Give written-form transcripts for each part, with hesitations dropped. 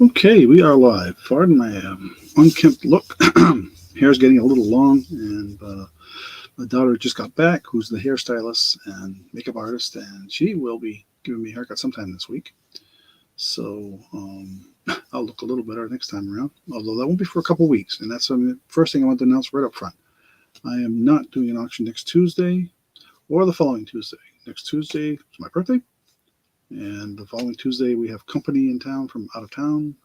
Okay, we are live. Pardon my unkempt look. Hair's getting a little long, and my daughter just got back, who's the hairstylist and makeup artist, and she will be giving me a haircut sometime this week. So I'll look a little better next time around, although that won't be for a couple of weeks. And that's the first thing I want to announce right up front. I am not doing an auction next Tuesday or the following Tuesday. Next Tuesday is my birthday. And the following Tuesday, we have company in town from out of town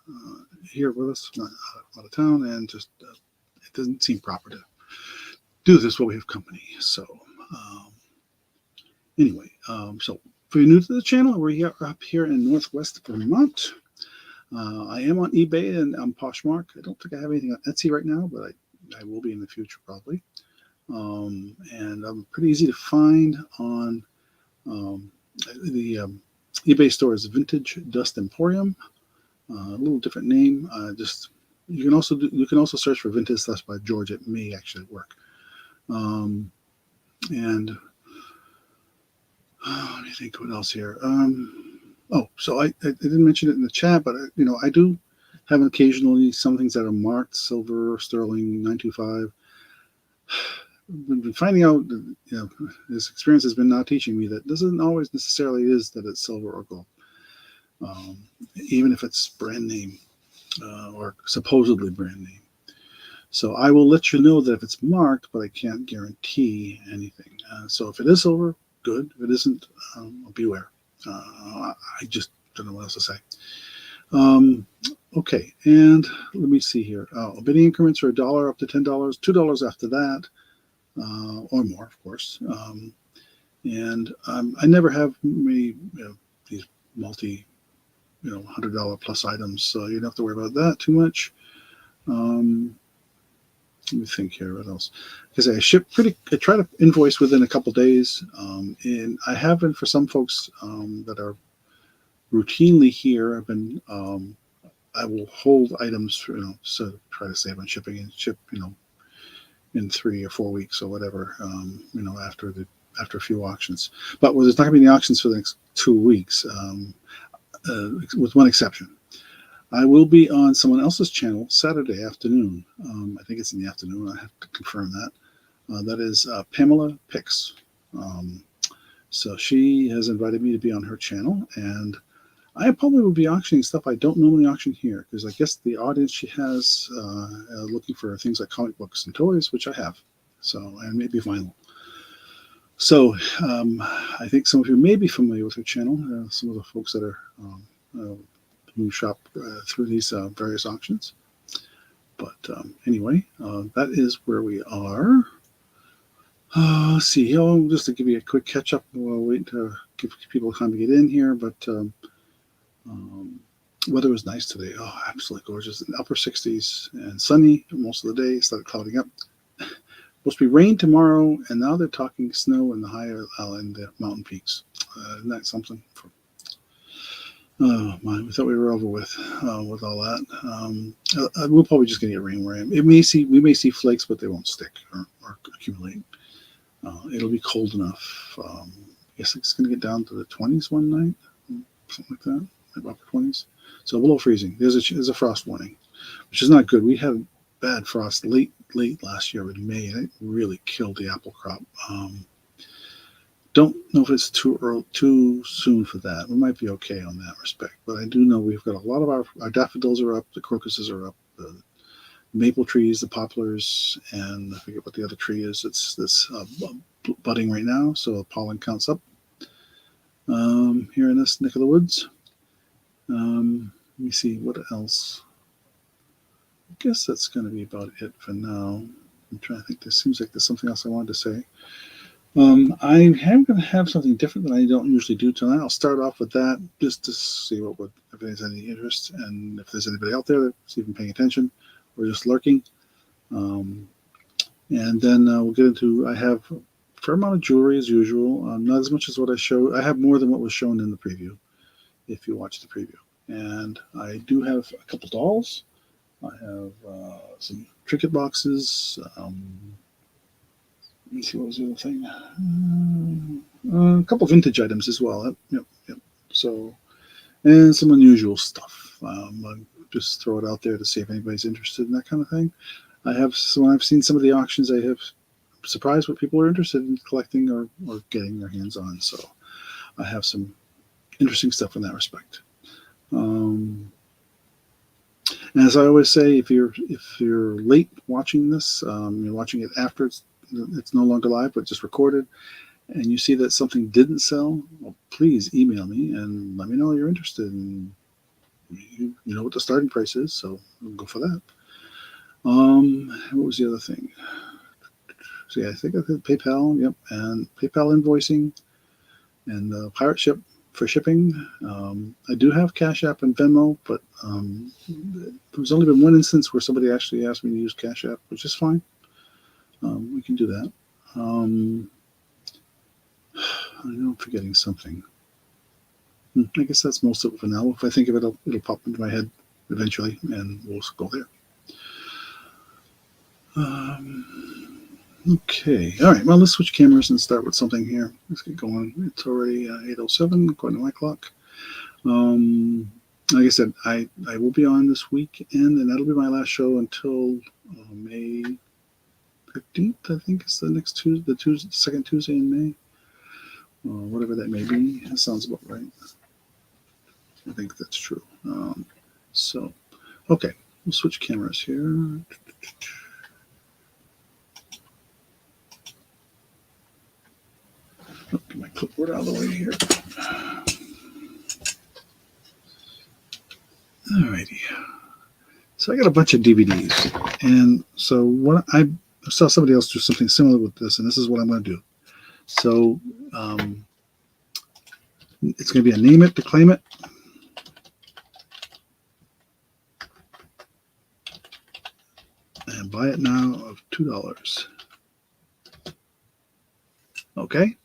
here with us, not out of town, and just it doesn't seem proper to do this while we have company. So, anyway, so if you're new to the channel, we're up here in Northwest Vermont. I am on eBay and on Poshmark. I don't think I have anything on Etsy right now, but I will be in the future probably. And I'm pretty easy to find on the eBay store is Vintage Dust Emporium. A little different name. You can also search for Vintage Dust by George. It may actually work. And let me think what else here. So I didn't mention it in the chat, but I do have occasionally some things that are marked silver, sterling, 925. Been finding out, this experience has been now teaching me that doesn't always necessarily is that it's silver or gold, even if it's brand name or supposedly brand name. So I will let you know that if it's marked, but I can't guarantee anything. So if it is silver, good. If it isn't, beware. I just don't know what else to say. Okay, and let me see here. Bidding increments are $1 up to $10, $2 after that. Or more, of course. And I never have many, these multi, $100 plus items, so you don't have to worry about that too much. Let me think here. What else? Because I try to invoice within a couple days, and I have been for some folks that are routinely here. I will hold items, so try to save on shipping and ship, in 3 or 4 weeks or whatever, after a few auctions. But there's not going to be any auctions for the next 2 weeks, with one exception. I will be on someone else's channel Saturday afternoon. I think it's in the afternoon. I have to confirm that. That is Pamela Picks. So she has invited me to be on her channel, and I probably will be auctioning stuff I don't normally auction here, because I guess the audience she has looking for things like comic books and toys, which I have, and maybe vinyl. So I think some of you may be familiar with her channel, some of the folks that are who shop through these various auctions. But anyway, that is where we are. Let's see, just to give you a quick catch up, we'll wait to give people time to get in here, but weather was nice today. Oh, absolutely gorgeous. In the upper 60s and sunny most of the day. Started clouding up. Supposed to be rain tomorrow, and now they're talking snow in the higher in the mountain peaks. Isn't that something? Oh my, we thought we were over with all that. We're probably just gonna get rain where I am. We may see flakes, but they won't stick or accumulate. It'll be cold enough. I guess it's gonna get down to the 20s one night, something like that. Upper 20s, so below freezing. There's a frost warning, which is not good. We had bad frost late last year in May, and it really killed the apple crop. Don't know if it's too soon for that. We might be okay on that respect, but I do know we've got a lot of our daffodils are up, the crocuses are up, the maple trees, the poplars, and I forget what the other tree is. It's this budding right now, so the pollen counts up here in this neck of the woods. Let me see what else. I guess that's going to be about it for now. I'm trying to think. There seems like there's something else I wanted to say. I am going to have something different than I don't usually do tonight. I'll start off with that just to see if there's any interest, and if there's anybody out there that's even paying attention or just lurking. And then we'll get into. I have a fair amount of jewelry as usual. Not as much as what I showed. I have more than what was shown in the preview, if you watch the preview. And I do have a couple dolls. I have some Trinket boxes. Let me see, what was the other thing? A couple vintage items as well. Yep. So, and some unusual stuff. just throw it out there to see if anybody's interested in that kind of thing. When I've seen some of the auctions, I have surprised what people are interested in collecting or getting their hands on. So I have some interesting stuff in that respect. And as I always say, if you're late watching this, you're watching it after it's no longer live, but just recorded, and you see that something didn't sell, well, please email me and let me know you're interested. And you know what the starting price is, so we'll go for that. What was the other thing? So yeah, I think I did PayPal, yep, and PayPal invoicing, and pirate ship for shipping. I do have Cash App and Venmo, but there's only been one instance where somebody actually asked me to use Cash App, which is fine. We can do that. I know I'm forgetting something. I guess that's most of it for now. If I think of it, it'll pop into my head eventually, and we'll go there. Okay. All right. Well, let's switch cameras and start with something here. Let's get going. It's already 8:07 according to my clock. Like I said, I will be on this weekend, and that'll be my last show until May 15th. I think is the next Tuesday, the second Tuesday in May. Whatever that may be. That sounds about right. I think that's true. So, okay, we'll switch cameras here. Get my clipboard out of the way here. Alrighty. So I got a bunch of DVDs, and so what I saw somebody else do something similar with this, and this is what I'm going to do. So it's going to be a name it to claim it. And buy it now of $2. Okay.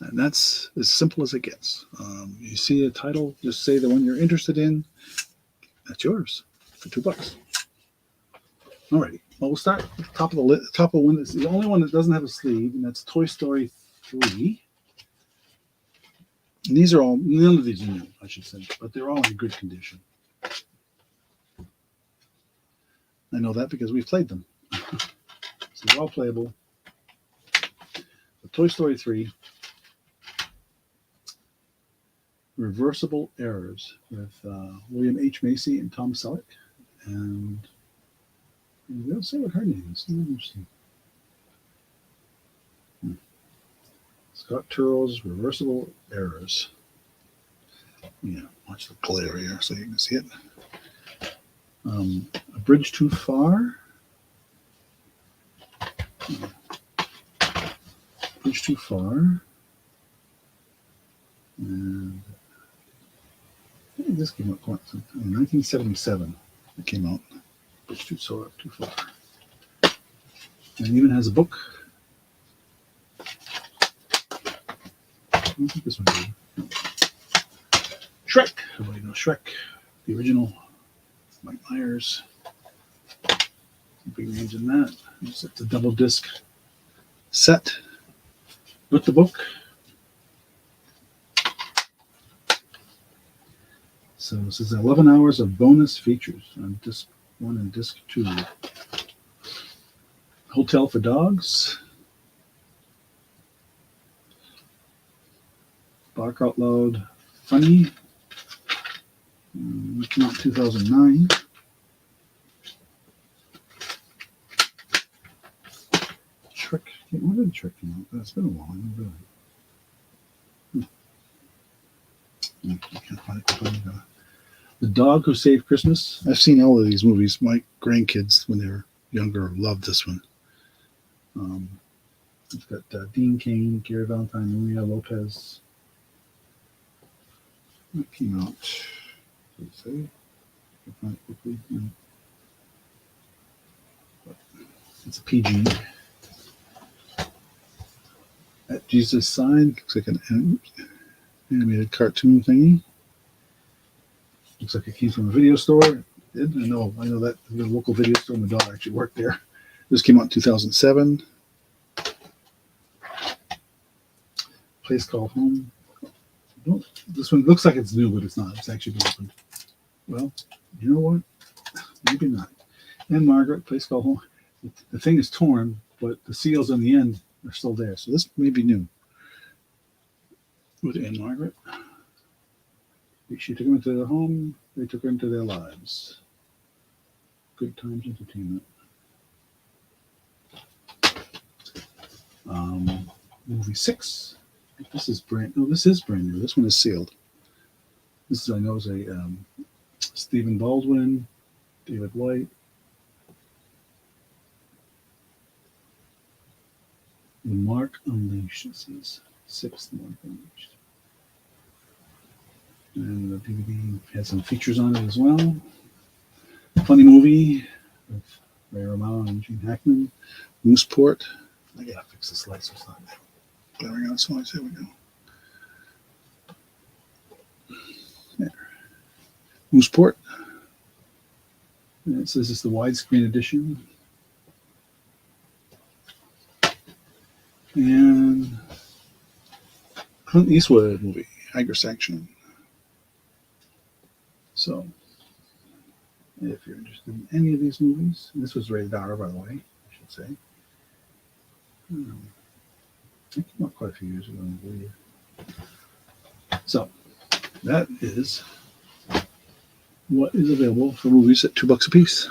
And that's as simple as it gets. You see a title, just say the one you're interested in. That's yours for $2. Alrighty. Well, we'll start at the top of the list. Top of one. It's the only one that doesn't have a sleeve, and that's Toy Story 3. And these are all, none of these are new, I should say, but they're all in good condition. I know that because we've played them. So they're all playable. The Toy Story 3. Reversible Errors with William H. Macy and Tom Selleck. And they don't say what her name is. Interesting. Scott Turrell's Reversible Errors. Yeah, watch the glare here so you can see it. A Bridge Too Far. Bridge Too Far. And I think this came out in 1977. It came out. Bridge Too Far. And it even has a book. I don't think this one did. Shrek. Everybody knows Shrek. The original. Mike Myers. Some big names in that. It's a double disc set with the book. So this is 11 hours of bonus features on disc 1 and disc 2. Hotel for Dogs. Bark Out Loud Funny. It came out in 2009. Shrek. When did Shrek come out? That's been a while. I can't find it. The Dog Who Saved Christmas. I've seen all of these movies. My grandkids, when they were younger, loved this one. It's got Dean Cain, Gary Valentine, Maria Lopez. That came out. Let's see. I'll find it quickly. It's a PG. At Jesus' Side. Looks like an animated cartoon thingy. Looks like it came from a video store. I know that the local video store. My daughter actually worked there. This came out in 2007. Place Called Home. This one looks like it's new, but it's not. It's actually been opened. Well, you know what? Maybe not. And Margaret, place called home. The thing is torn, but the seals on the end are still there. So this may be new. With Anne Margaret. She took them into their home. They took her into their lives. Good Times Entertainment. Movie 6. This is brand. No, this is brand new. This one is sealed. This is, I know, is a Stephen Baldwin, David White. The Mark Unleashed. This is 6th Mark Unleashed. And the DVD has some features on it as well. Funny movie with Ray Romano and Gene Hackman. Mooseport. I gotta fix this light so it's not glaring out so much. There we go. There. Mooseport. And it says it's the widescreen edition. And Clint Eastwood movie, Agri-Section. So, if you're interested in any of these movies, this was rated R, by the way, I should say. It came out quite a few years ago, I believe. So, that is what is available for movies at $2 a piece.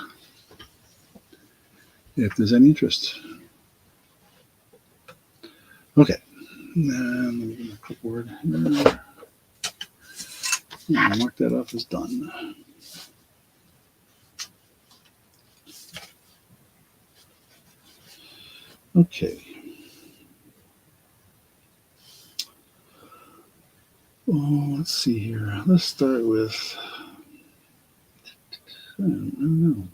If there's any interest. Okay. And let me get my clipboard. I'll mark that off as done. Okay. Oh, let's see here. Let's start with, I don't know.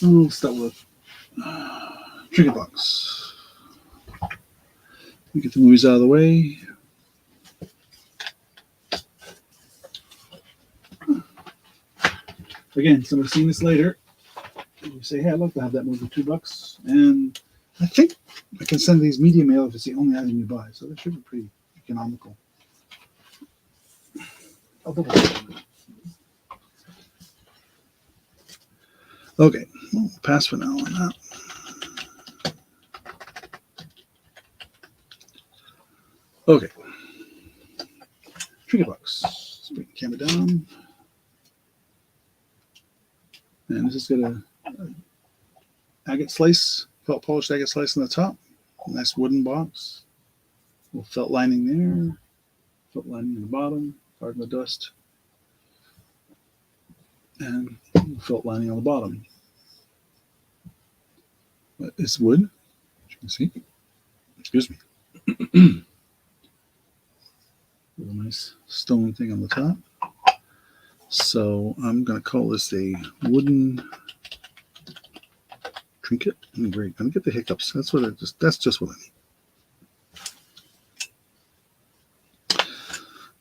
Let's start with Trinket Box. We get the movies out of the way. Again, somebody's seen this later. You say, hey, I'd like to have that movie for $2. And I think I can send these media mail if it's the only item you buy. So that should be pretty economical. I'll double check. Okay, we'll pass for now on that. Okay. Trinket Box. Let's bring the camera down. And this has got a agate slice, felt polished agate slice on the top. A nice wooden box. A little felt lining there. Felt lining on the bottom. Pardon the dust. And felt lining on the bottom. But it's wood, as you can see. Excuse me. With a nice stone thing on the top. So I'm going to call this a wooden trinket. Great. I'm going to get the hiccups. That's just what I need.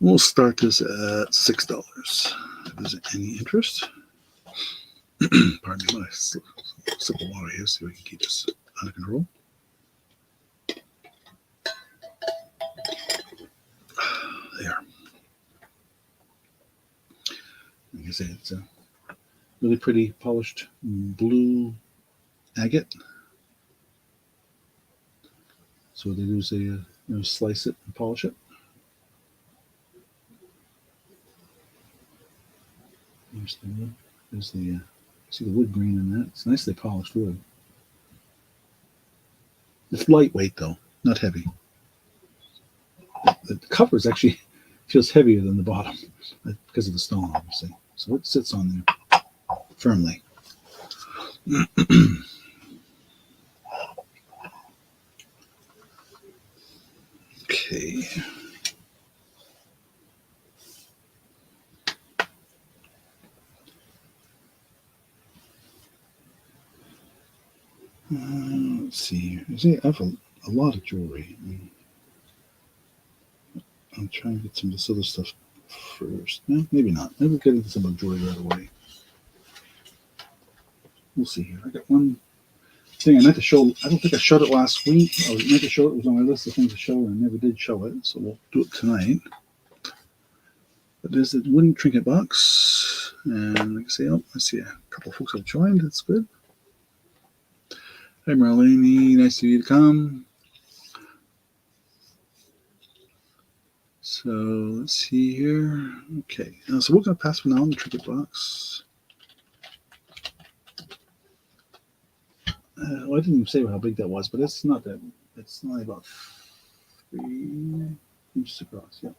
We'll start this at $6. If there's any interest. Pardon me, a sip of water here so we can keep this under control. There. Like I say, it's a really pretty polished blue agate. So what they do is they slice it and polish it. There's the wood. There's the see the wood grain in that. It's nicely polished wood. It's lightweight though, not heavy. The cover is actually feels heavier than the bottom because of the stone, obviously. So it sits on there firmly. Okay. Let's see here. I have a lot of jewelry. I'm trying to get some of this other stuff first. No, maybe not. Maybe we'll get into some of the jewelry right away. We'll see here. I got one thing I meant to show. I don't think I showed it last week. I was meant to show it. It was on my list of things to show, and I never did show it. So we'll do it tonight. But there's the winning Trinket Box. And like I say, oh, I see a couple of folks have joined. That's good. Hi, Marlene. Nice of you to come. So let's see here. Okay, so we're going to pass for now on the Trinket Box. Well, I didn't even say how big that was, but it's not that. It's only about 3 inches across. Yeah.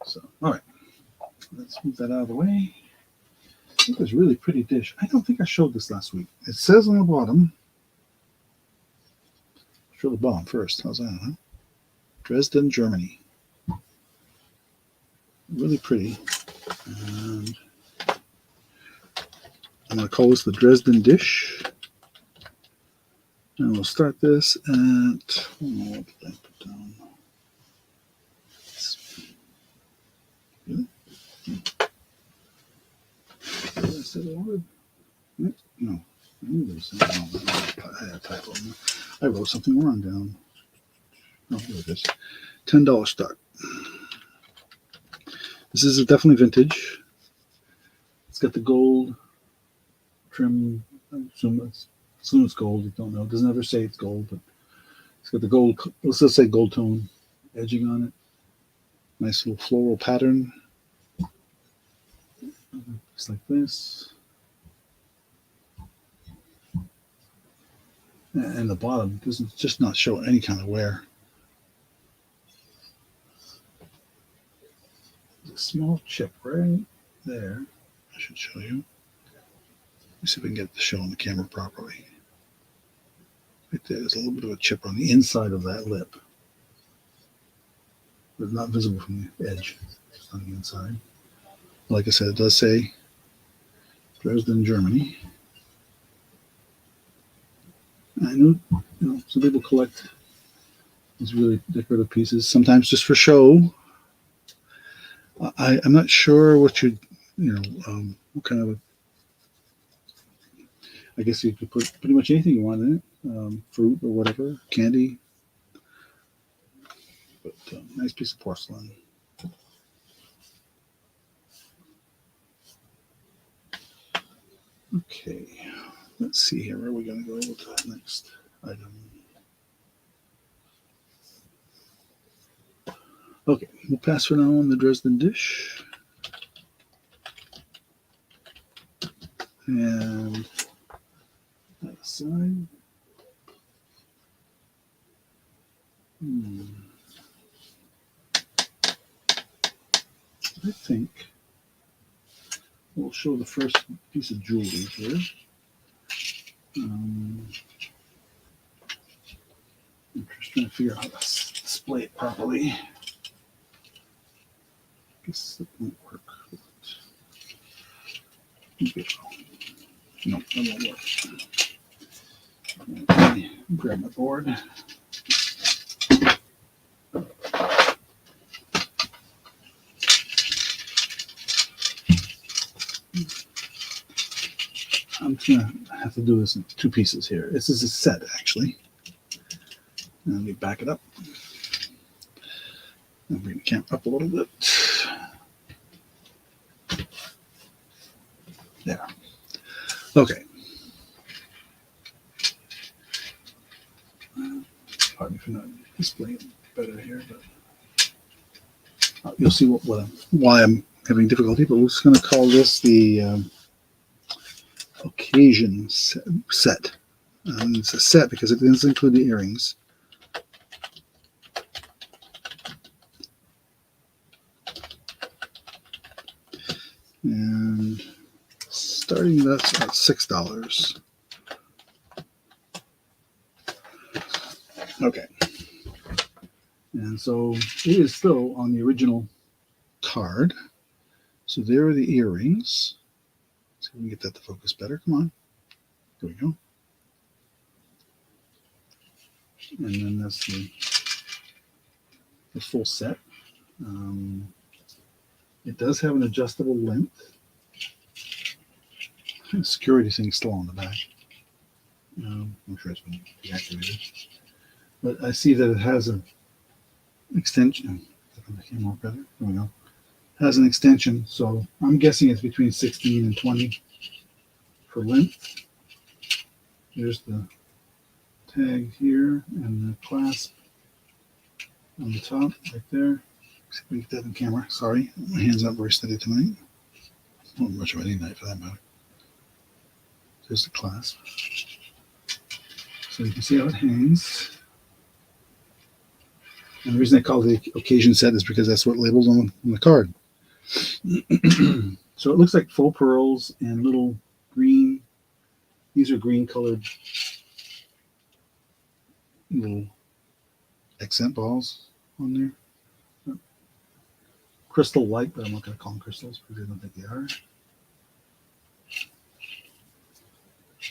So, all right. Let's move that out of the way. I think it's a really pretty dish. I don't think I showed this last week. It says on the bottom. Show the bottom first. How's that? Huh? Dresden, Germany. Really pretty. And I'm going to call this the Dresden dish. And we'll start this at, what did I put down? Really? Did I say the word? No. I had a typo. I wrote something wrong down. Oh, here it is. $10 stock. This is definitely vintage. It's got the gold trim. I assume it's gold. You don't know. It doesn't ever say it's gold, but it's got the gold. Let's just say gold tone edging on it. Nice little floral pattern. Just like this. And the bottom doesn't just not show any kind of wear. There's a small chip right there. I should show you. Let me see if we can get it to show on the camera properly. Right there, there's a little bit of a chip on the inside of that lip. But it's not visible from the edge. It's on the inside. Like I said, it does say Dresden, Germany. I know, some people collect these really decorative pieces, sometimes just for show. I'm not sure what what kind of I guess you could put pretty much anything you want in it, fruit or whatever, candy. But nice piece of porcelain. Okay, let's see here. Where are we going to go with the next item? Okay, we'll pass for now on the Dresden dish. And that aside. I think we'll show the first piece of jewelry here. I'm just trying to figure out how to display it properly. I guess it won't work. No, that won't work. Let me grab my board. I'm just going to have to do this in 2 pieces here. This is a set, actually. Let me back it up. And bring the camera up a little bit. There. Okay. Pardon me for not displaying it better here, but you'll see why I'm having difficulty. But we're just going to call this the occasion set. It's a set because it doesn't include the earrings. And starting that's at $6. Okay. And so it is still on the original card. So there are the earrings. See if we can get that to focus better. Come on. There we go. And then that's the full set. It does have an adjustable length. The security thing is still on the back. I'm sure it's been deactivated. But I see that it has an extension. Can I work better? There we go. has an extension, so I'm guessing it's between 16 and 20 for length. There's the tag here and the clasp on the top right there. See if we get that in camera. Sorry, my hand's not very steady tonight. Not much of any night for that matter. There's the clasp. So you can see how it hangs. And the reason I call it the occasion set is because that's what it labels on the card. So it looks like faux pearls and little green. These are green colored little accent balls on there. Crystal light, but I'm not going to call them crystals because I don't think they are.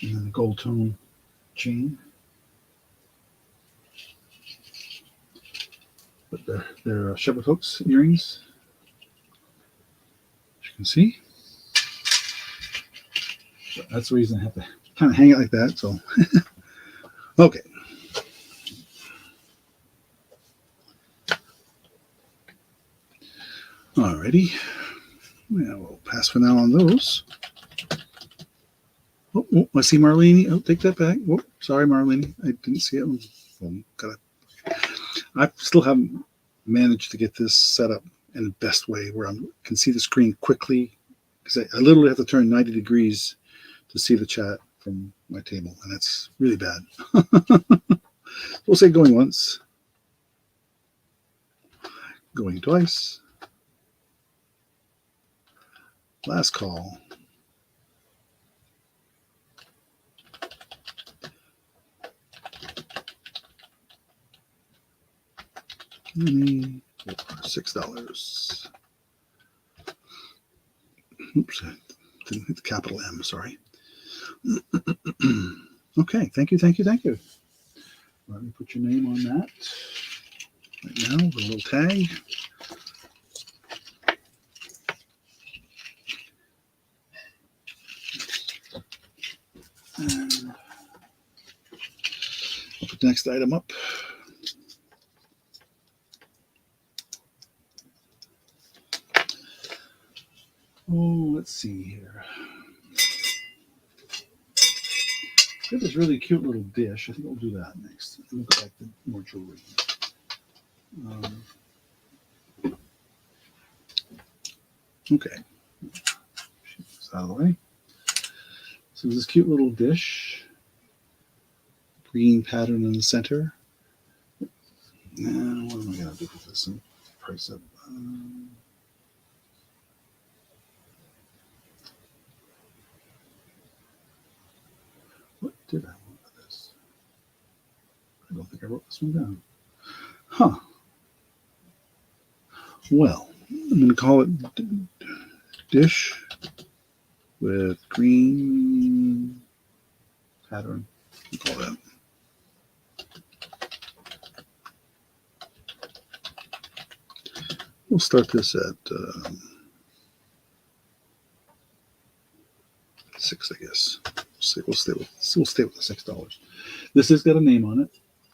And then the gold tone chain. But they're shepherd hooks earrings, as you can see. So that's the reason I have to kind of hang it like that. So, okay. Alrighty. Yeah, we'll pass for now on those. Oh, I see Marlene. Oh, take that back. Oh, sorry, Marlene. I didn't see it. Oh, got it. I still haven't managed to get this set up in the best way where I can see the screen quickly, because I literally have to turn 90 degrees to see the chat from my table, and that's really bad. We'll say going once, going twice, last call. $6. Oops, I didn't hit the capital M, sorry. Okay, thank you. Let me put your name on that right now with a little tag. And I'll put the next item up. Oh, let's see here. Got this really cute little dish. I think I'll do that next. We'll go back to more jewelry. Okay. Shoot this out of the way. So this cute little dish. Green pattern in the center. Now, what am I going to do with this? And price up. What did I want with this? I don't think I wrote this one down. Huh. Well, I'm going to call it dish with green pattern. We'll call that. We'll start this at 6, I guess. We'll stay with the $6. This has got a name on it,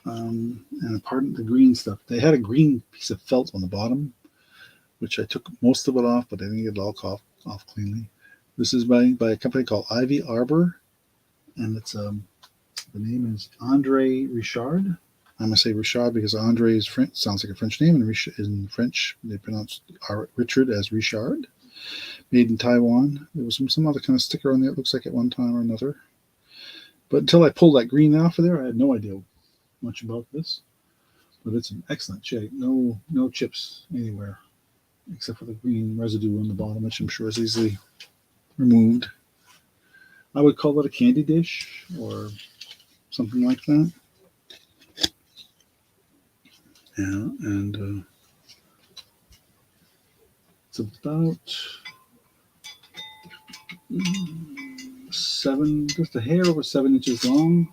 and pardon the green stuff. They had a green piece of felt on the bottom, which I took most of it off, but I didn't get it all off cleanly. This is by a company called Ivy Arbor, and it's the name is Andre Richard. I'm gonna say Richard because Andre is French, sounds like a French name, and in French they pronounce Richard as Richard. Made in Taiwan. There was some other kind of sticker on there, it looks like, at one time or another. But until I pulled that green off of there, I had no idea much about this. But it's an excellent shape. No chips anywhere, except for the green residue on the bottom, which I'm sure is easily removed. I would call it a candy dish or something like that. Yeah, and it's about 7, just a hair over 7 inches long,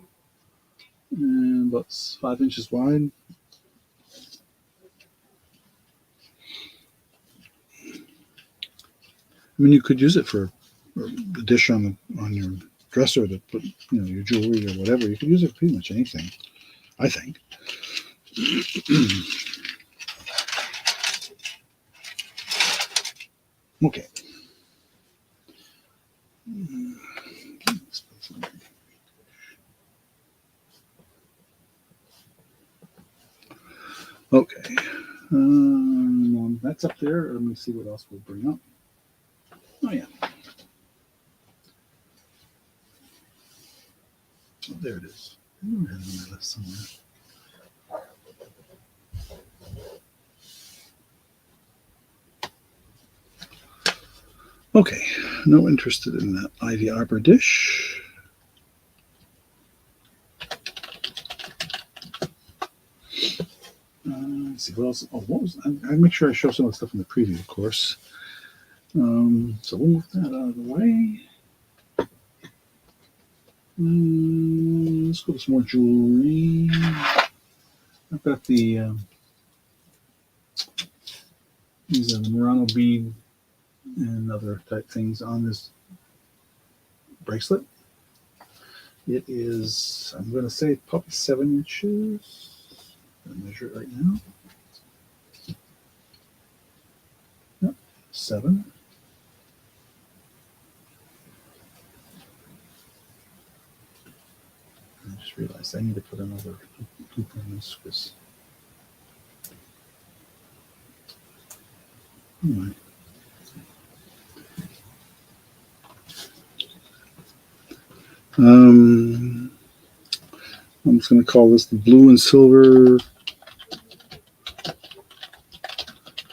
and about 5 inches wide. I mean, you could use it for the dish on your dresser to put, your jewelry or whatever. You could use it for pretty much anything, I think. Okay. Okay. That's up there. Let me see what else we'll bring up. Oh, yeah. Oh, there it is. I knew I had it on my list somewhere. Okay. No interested in that Ivy Arbor dish. Let's see what else. Oh, what was? I make sure I show some of the stuff in the preview, of course. So we'll move that out of the way. Let's go to some more jewelry. I've got these are the Murano bead and other type things on this bracelet. It is, I'm going to say, probably 7 inches. I'm going to measure it right now. Yep, 7. I just realized I need to put another hoop on this because. Anyway. I'm just going to call this the blue and silver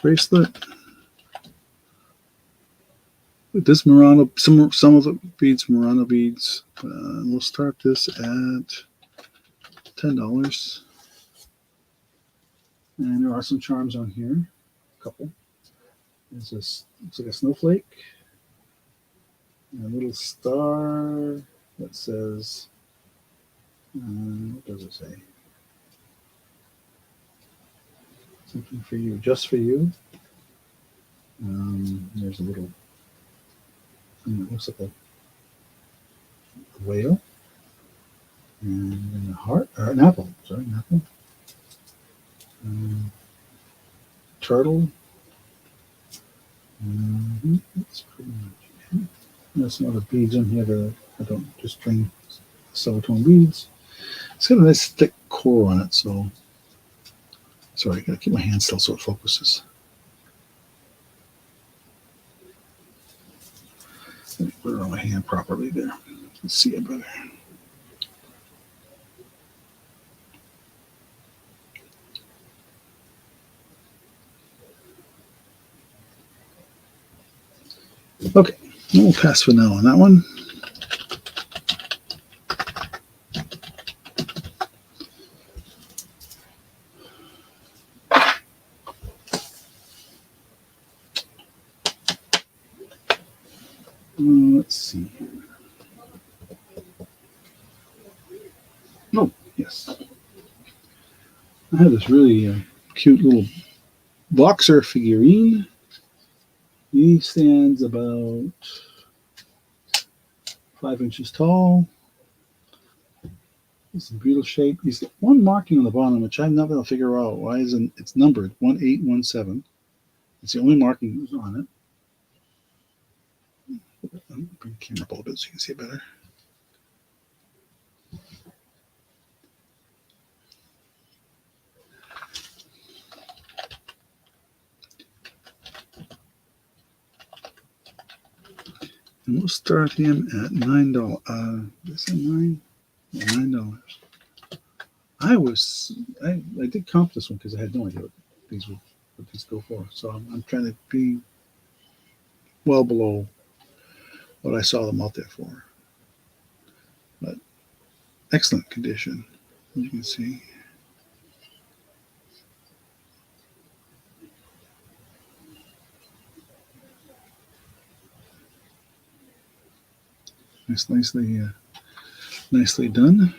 bracelet. This Murano, some of the beads, Murano beads. We'll start this at $10. And there are some charms on here. A couple. There's this, looks like a snowflake. And a little star that says, what does it say? Something for you, just for you. There's a little, it looks like a whale. And a heart, or an apple, sorry, an apple. Turtle. That's pretty much it. There's some other beads in here that I don't just string silver-tone beads. It's got a nice thick core on it, so sorry, I gotta keep my hand still so it focuses. Let me put it on my hand properly there. Let's see it better. Okay, we'll pass for now on that one. Let's see here. Oh, yes. I have this really cute little boxer figurine. He stands about 5 inches tall. It's a beautiful shape. He's got one marking on the bottom, which I'm not going to figure out why isn't it's numbered 1817. It's the only marking that's on it. Bring the camera up a little bit so you can see it better. And we'll start him at $9. Is it $9? Yeah, $9. I did comp this one because I had no idea what these go for. So I'm trying to be well below what I saw them out there for. But excellent condition, as you can see. It's nicely done.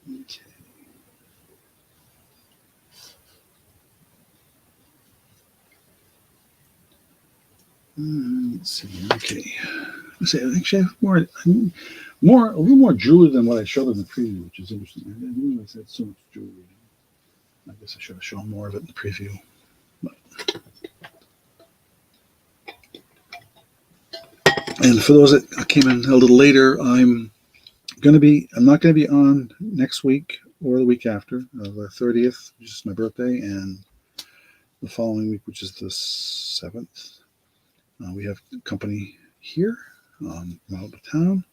Okay. Let's see. Okay. Let's see. Actually, I have a little more jewelry than what I showed in the preview, which is interesting. I didn't realize I had so much jewelry. I guess I should have shown more of it in the preview. But. And for those that came in a little later, I'm not going to be on next week or the week after, the 30th, which is my birthday, and the following week, which is the 7th. We have company here out of town,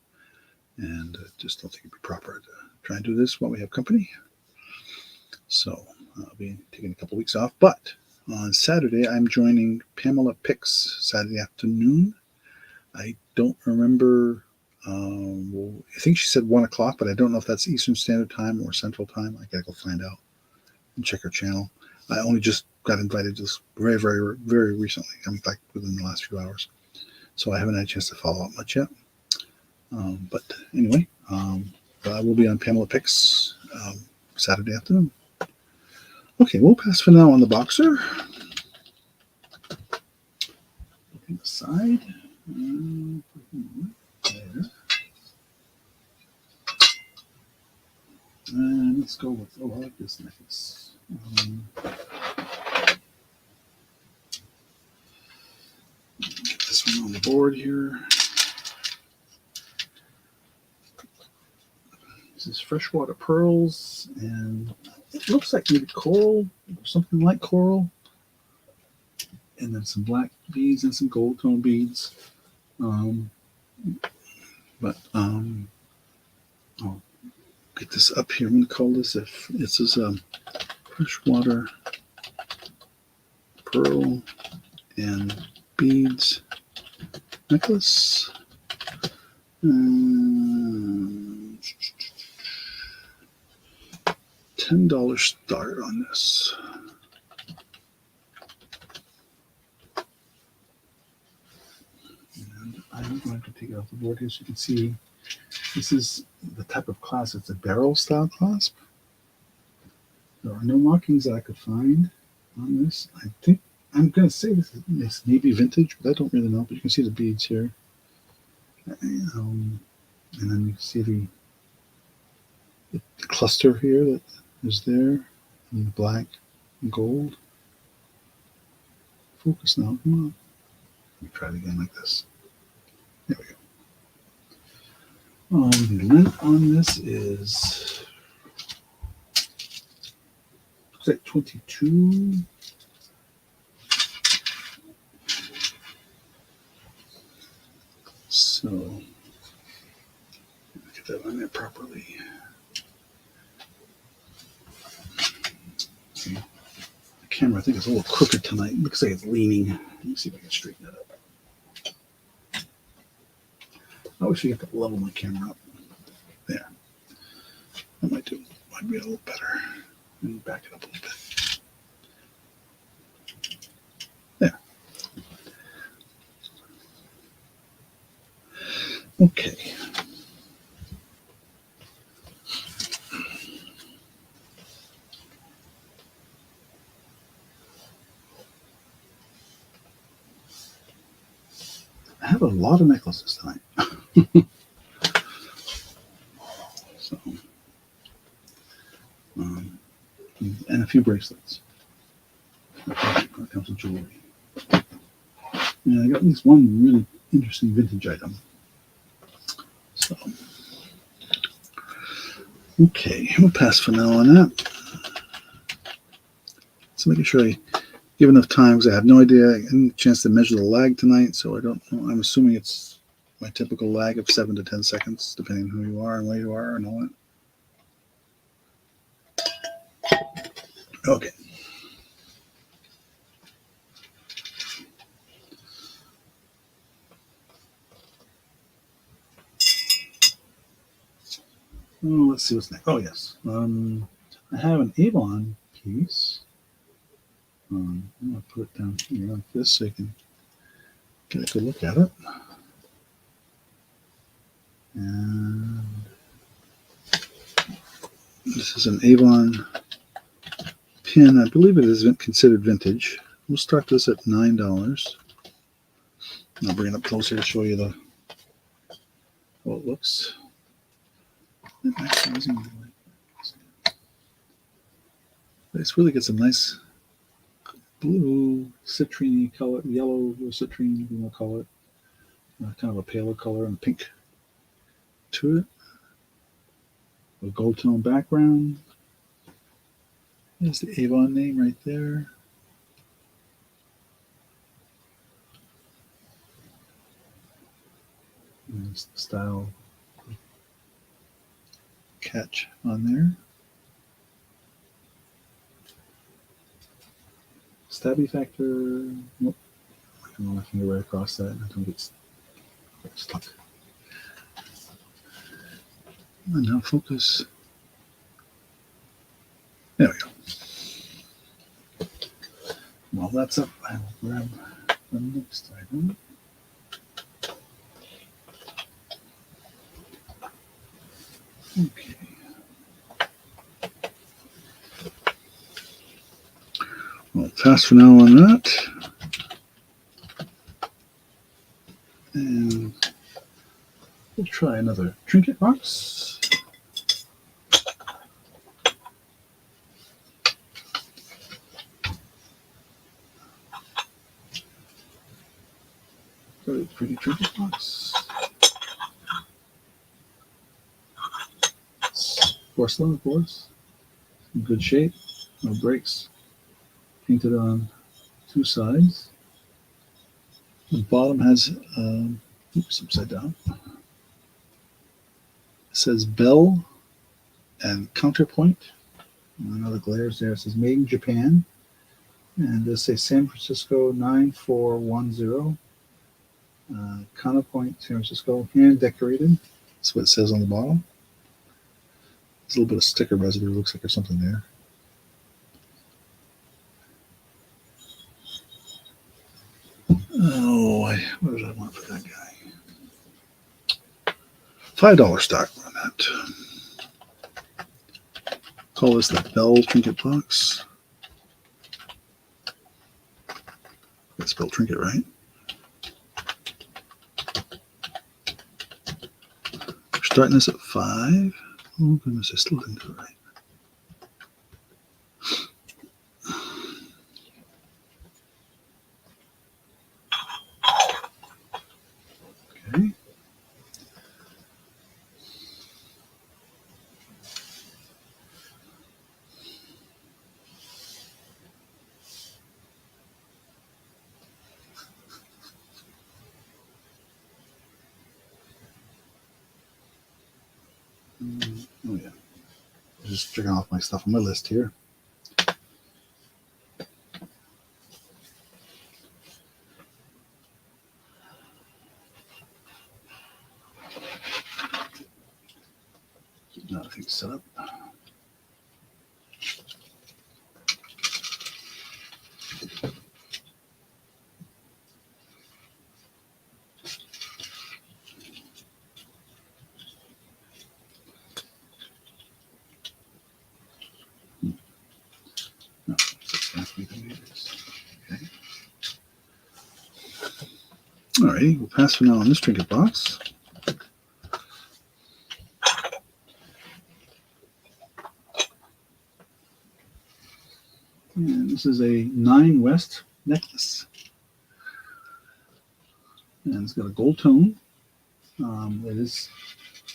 and just don't think it'd be proper to try and do this while we have company. So I'll be taking a couple of weeks off. But on Saturday, I'm joining Pamela Picks Saturday afternoon. I don't remember. I think she said 1 o'clock, but I don't know if that's Eastern Standard Time or Central Time. I gotta go find out and check her channel. I only just got invited just very, very, very recently. I'm back within the last few hours, so I haven't had a chance to follow up much yet. But anyway, I will be on Pamela Picks Saturday afternoon. Okay, we'll pass for now on the boxer. Looking aside. There. And let's go with, I like this necklace. Get this one on the board here. This is freshwater pearls, and it looks like maybe coral or something like coral. And then some black beads and some gold tone beads. I'll get this up here. I'm going to call this this is a freshwater pearl and beads necklace. $10 start on this. And I'm going to take it off the board here so you can see this is the type of clasp. It's a barrel style clasp. There are no markings that I could find on this. I think I'm going to say this maybe vintage, but I don't really know. But you can see the beads here. And then you can see the cluster here that is there, and the black and gold. Focus now, come on. Let me try it again like this. There we go. The length on this is looks like 22. So get that on there properly. See, the camera I think is a little crooked tonight. It looks like it's leaning. Let me see if I can straighten that up. I wish I could level my camera up. There. That might be a little better. Let me back it up a little bit. There. Okay. I have a lot of necklaces tonight. So, and a few bracelets. That comes with jewelry. And I got at least one really interesting vintage item. So, okay, we'll pass for now on that. So making sure I give enough time because I have no idea. I didn't get a chance to measure the lag tonight, so I don't know. I'm assuming it's my typical lag of 7 to 10 seconds, depending on who you are and where you are and all that. Okay. Oh, let's see what's next. Oh, yes. I have an Avon piece. I'm going to put it down here like this so you can get a good look at it. And this is an Avon pin. I believe it is considered vintage. We'll start this at $9. I'll bring it up closer to show you how it looks. This really gets a nice blue, citrine color, yellow or citrine, you want to call it. Kind of a paler color and pink to it. A gold tone background. There's the Avon name right there. There's the style catch on there. Stabby factor. Nope. I can run my finger right across that and I don't get stuck. And now focus. There we go. While that's up, I will grab the next item. Okay. Well, pass for now on that. And we'll try another Trinket Box. Very pretty Trinket Box. It's porcelain, of course. In good shape, no breaks. Painted on two sides. The bottom has, oops, upside down. It says Bell and Counterpoint. Another glares there. It says Made in Japan. And this says San Francisco 9410. Counterpoint, San Francisco, hand decorated. That's what it says on the bottom. There's a little bit of sticker residue. Looks like there's something there. Oh, what did I want for that guy? $5 stock on that. Call this the Bell Trinket Box. That's spelled Trinket, right? We're starting this at 5. Oh goodness, I still didn't do it right. Okay. Oh yeah. Just checking off my stuff on my list here. Keep that thing set up. No, okay. All right, we'll pass for now on this Trinket Box. And this is a 9 West necklace. And it's got a gold tone. It is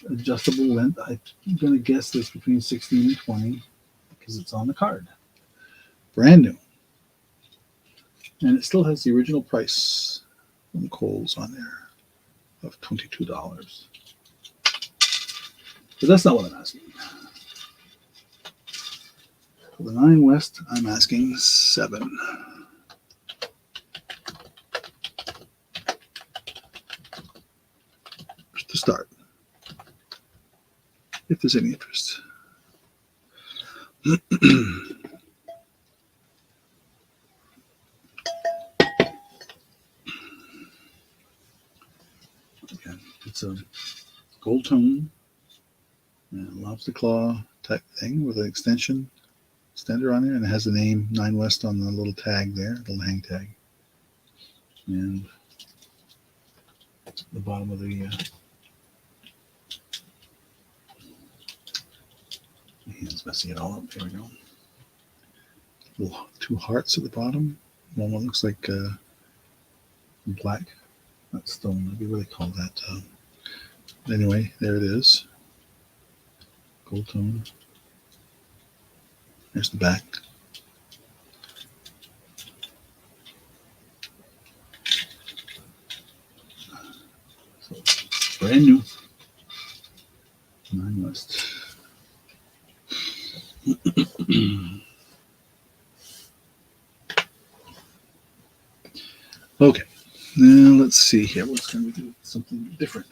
adjustable length. I'm going to guess this between 16 and 20 because it's on the card. Brand new. And it still has the original price from Kohl's on there of $22. But that's not what I'm asking. For the 9 West, I'm asking 7. Just to start. If there's any interest. Again, it's a gold tone and lobster claw type thing with an extender on there, and it has the name 9 West on the little tag there, the little hang tag. And The bottom of the hand's messing it all up. There we go. Little two hearts at the bottom. One looks like black, not stone. Maybe what they call that. Anyway, there it is. Gold tone. There's the back. So, brand new. Nine West. Okay, now let's see here. What's going to do something different?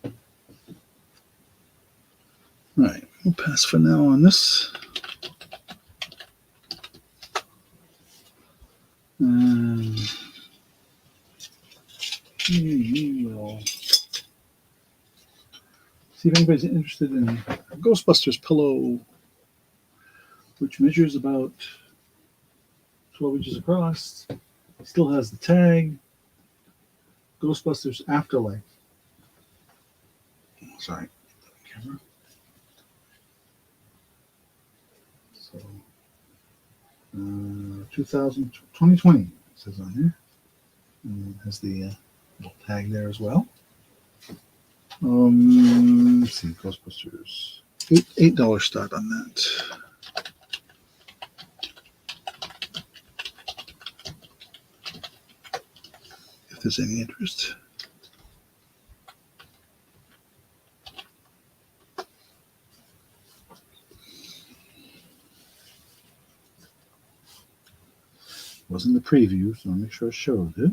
All right, we'll pass for now on this. And we will see if anybody's interested in a Ghostbusters pillow, which measures about 12 inches across. Still has the tag. Ghostbusters Afterlife. Sorry, camera. So, 2020 it says on here. And it has the little tag there as well. Let's see, Ghostbusters. $8 start on that. If there's any interest. Wasn't the preview, so I'll make sure I showed it.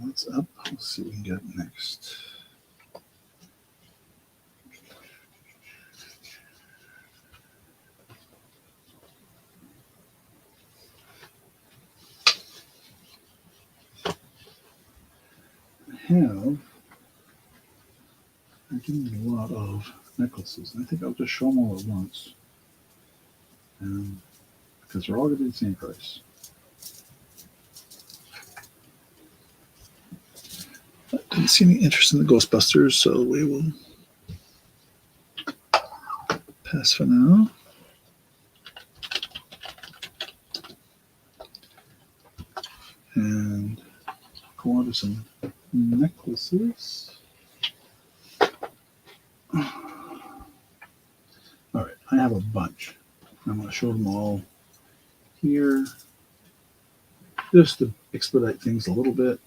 What's up? Let's see what we can get up next. I do need a lot of necklaces. I think I'll just show them all at once. Because they're all going to be the same price. I didn't see any interest in the Ghostbusters, so we will pass for now. And go on to some necklaces. All right, I have a bunch. I'm going to show them all here, just to expedite things a little bit,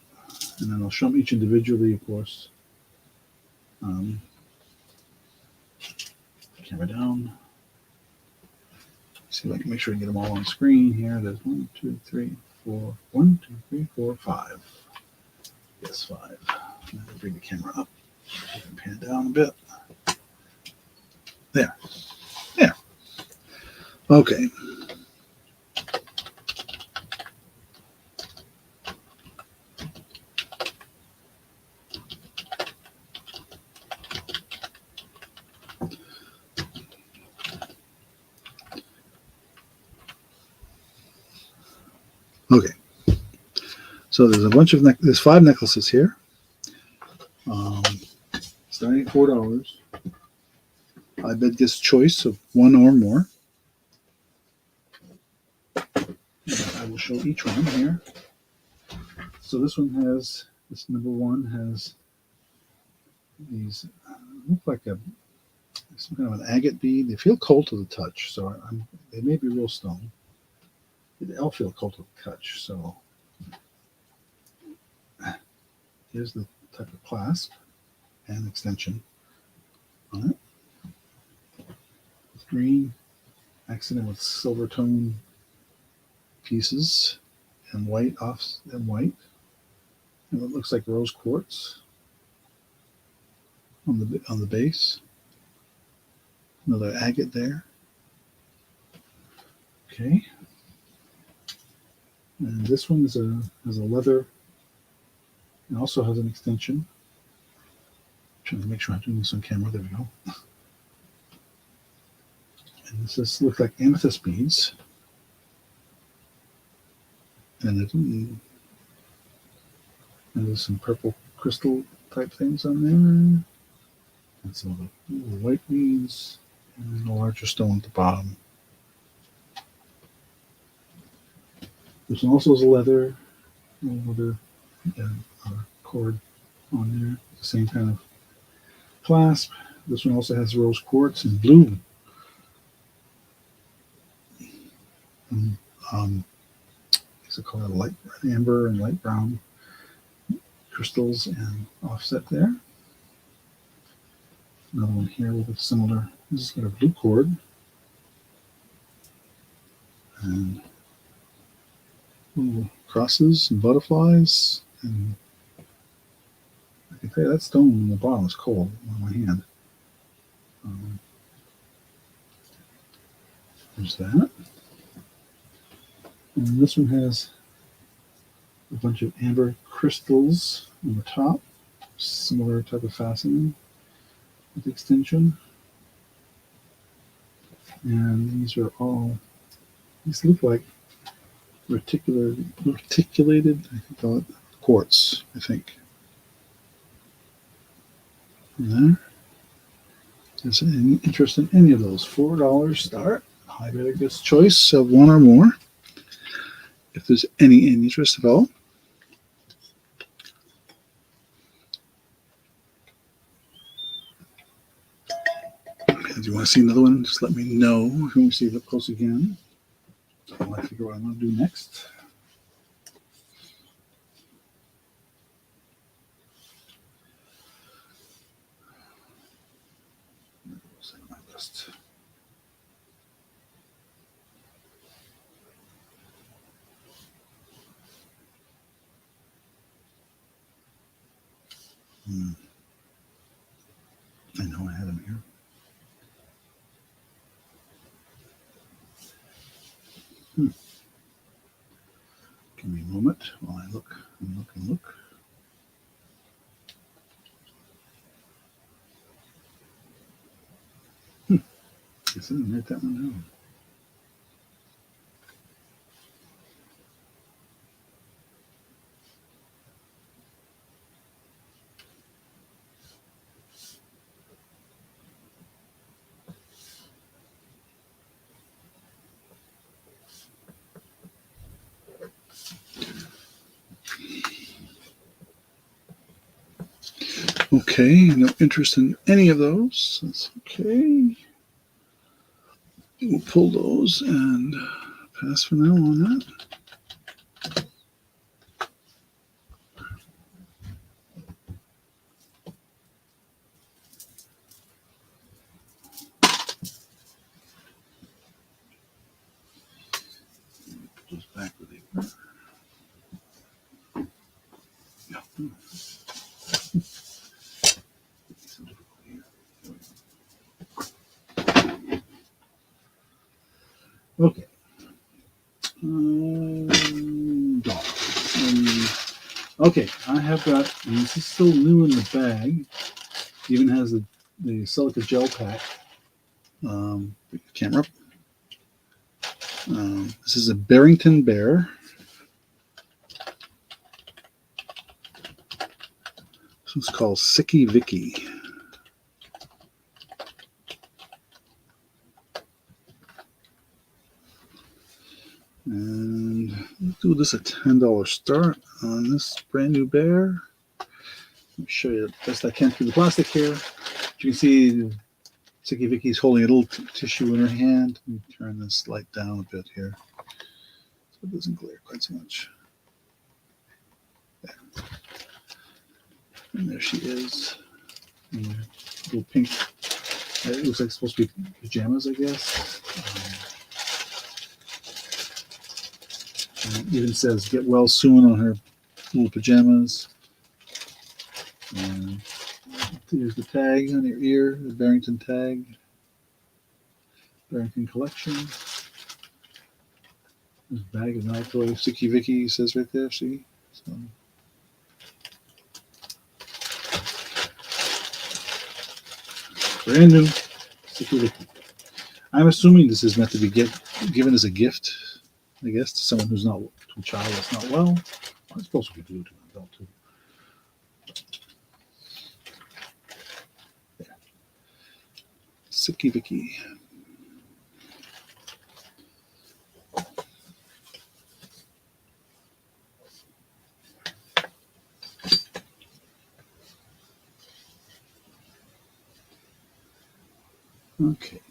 and then I'll show them each individually, of course. Camera down. See if I can make sure I get them all on screen here. There's 1, 2, 3, 4. 1, 2, 3, 4, 5. Yes, 5. And then bring the camera up. You can pan down a bit. There. There. Okay. Okay. So there's a bunch of there's 5 necklaces here. Starting at $4. I bet this choice of 1 or more. I will show each one here. So this one has, this number 1 has these, look like some kind of an agate bead. They feel cold to the touch, so they may be real stone. They all feel cold to the touch, so here's the type of clasp and extension on it. Green, accented with silver tone pieces, and white and white. And it looks like rose quartz on the base. Another agate there. Okay. And this one has a leather. It also has an extension. I'm trying to make sure I'm doing this on camera. There we go. And this looks like amethyst beads. And there's some purple crystal type things on there. And some of the white beads. And a larger stone at the bottom. This one also is leather cord on there. The same kind of clasp. This one also has rose quartz and blue. It's a color light amber and light brown crystals and offset there. Another one here with a similar. This has got a blue cord and little crosses and butterflies. And I can tell you that stone on the bottom is cold on my hand. There's that. And this one has a bunch of amber crystals on the top, similar type of fastening with extension. And these look like reticulated, I can call it quartz, I think. There. Is there any interest in any of those? $4 start. I better get a choice of one or more. If there's any interest at all. Okay, do you want to see another one? Just let me know if you want to see it up close again. While I figure out what I'm going to do next. My list. I know I had them here. Give me a moment while I look and look and look. Guess I didn't write that one down. Okay, no interest in any of those. That's okay. We'll pull those and pass for now on that. Put those back where they were. Yeah. Okay. Okay, I have got, and this is still new in the bag. Even has the silica gel pack. Camera. This is a Barrington Bear. This one's called Sicky Vicky. And we'll do this a $10 start on this brand new bear. Let me show you the best I can through the plastic here. As you can see, Sicky Vicky's holding a little tissue in her hand. Let me turn this light down a bit here so it doesn't glare quite so much. There. And there she is. And a little pink. It looks like it's supposed to be pajamas, I guess. And it even says "Get well soon" on her little pajamas. And here's the tag on your ear, the Barrington tag. Barrington collection. This bag is not toy. Sicky Vicky says right there, see? So. Brand new Sicky Vicky. I'm assuming this is meant to be given as a gift, I guess, to someone who's not, to a child that's not well. I suppose we could do it to an adult too. There. Sicky Vicky. Okay.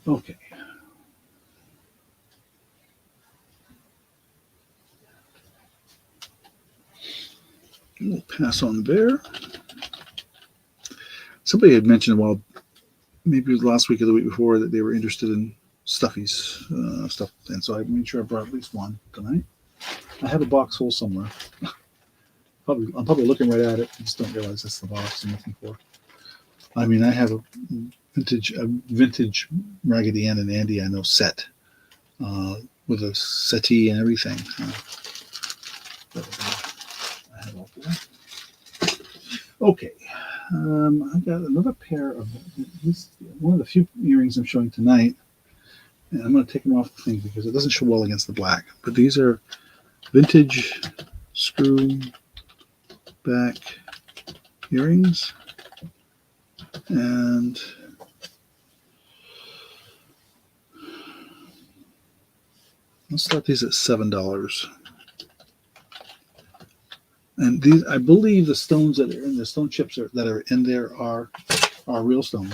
Okay. We'll pass on there. Somebody had mentioned a while, maybe it was last week or the week before, that they were interested in stuffies stuff, and so I made sure I brought at least one tonight. I have a box full somewhere. I'm probably looking right at it. I just don't realize that's the box I'm looking for. I mean, I have a vintage Raggedy Ann and Andy I know set with a settee and everything. I have all that. Okay, I got another pair of one of the few earrings I'm showing tonight, and I'm going to take them off the thing because it doesn't show well against the black. But these are vintage Screwback earrings, and let's start these at $7. And these, I believe, the stones that are in the stone chips that are in there are real stone.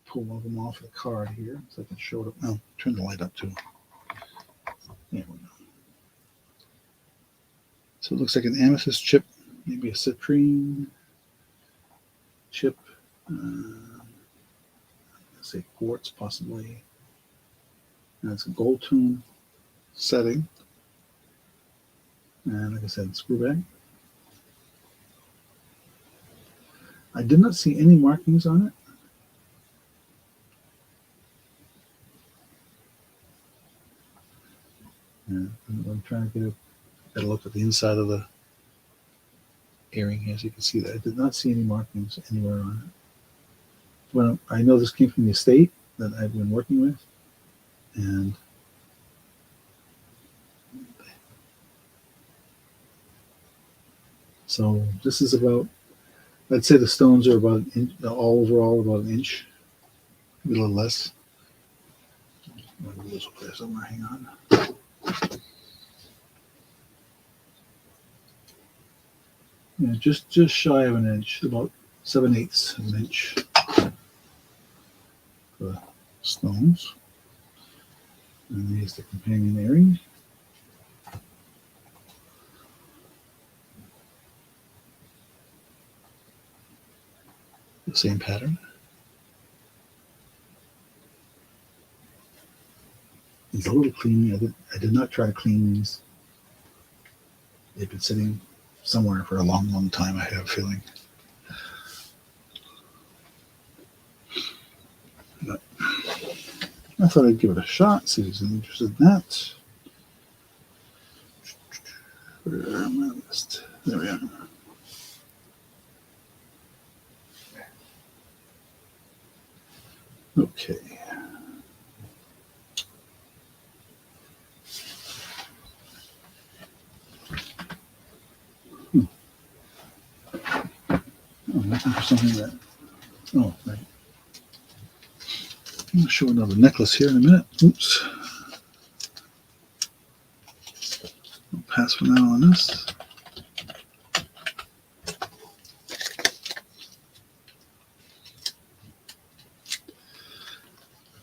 Pull one of them off the card here so I can show it up. Oh, turn the light up too. There we go. So it looks like an amethyst chip, maybe a citrine chip. Let's say quartz, possibly. And it's a gold tone setting. And like I said, Screwback. I did not see any markings on it. Yeah, I'm trying to get a better look at the inside of the earring here so you can see that. I did not see any markings anywhere on it. Well, I know this came from the estate that I've been working with. And so this is about, I'd say the stones are about an inch, all overall about an inch, maybe a little less. This over there somewhere, hang on. Yeah, just shy of an inch, about 7/8 of an inch for the stones. And here's the companion earring. The same pattern. It's a little cleaning. I did not try to clean these. They've been sitting somewhere for a long, long time, I have a feeling. But I thought I'd give it a shot, see if he's interested in that. Where am I on the list? There we are. Okay. I'm looking for something that. Oh, right. I'm going to show another necklace here in a minute. Oops. I'll pass for now on this.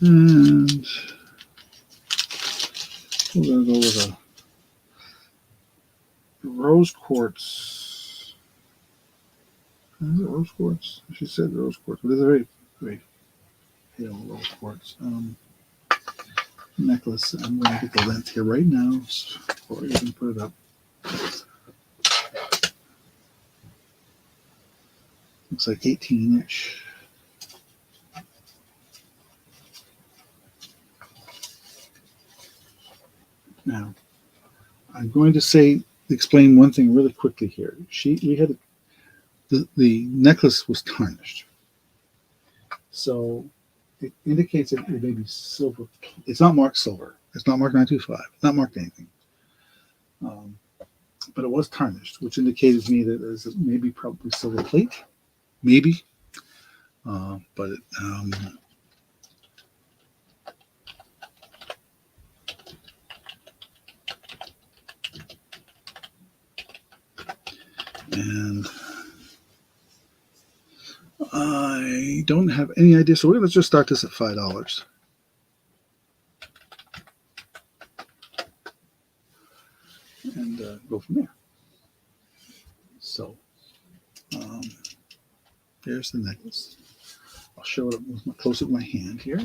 And we're going to go with a rose quartz. Is it rose quartz? She said rose quartz, but it's a very, very pale rose quartz necklace. I'm going to get the length here right now before I even put it up. Looks like 18-inch. Now, I'm going to explain one thing really quickly here. We had the necklace was tarnished, so it indicates that it may be silver. It's not marked silver. It's not marked 925. It's not marked anything. But it was tarnished, which indicated to me that there's maybe probably silver plate, maybe. But and I don't have any idea. So let's just start this at $5 and go from there. So there's the necklace. I'll show it close with my hand here.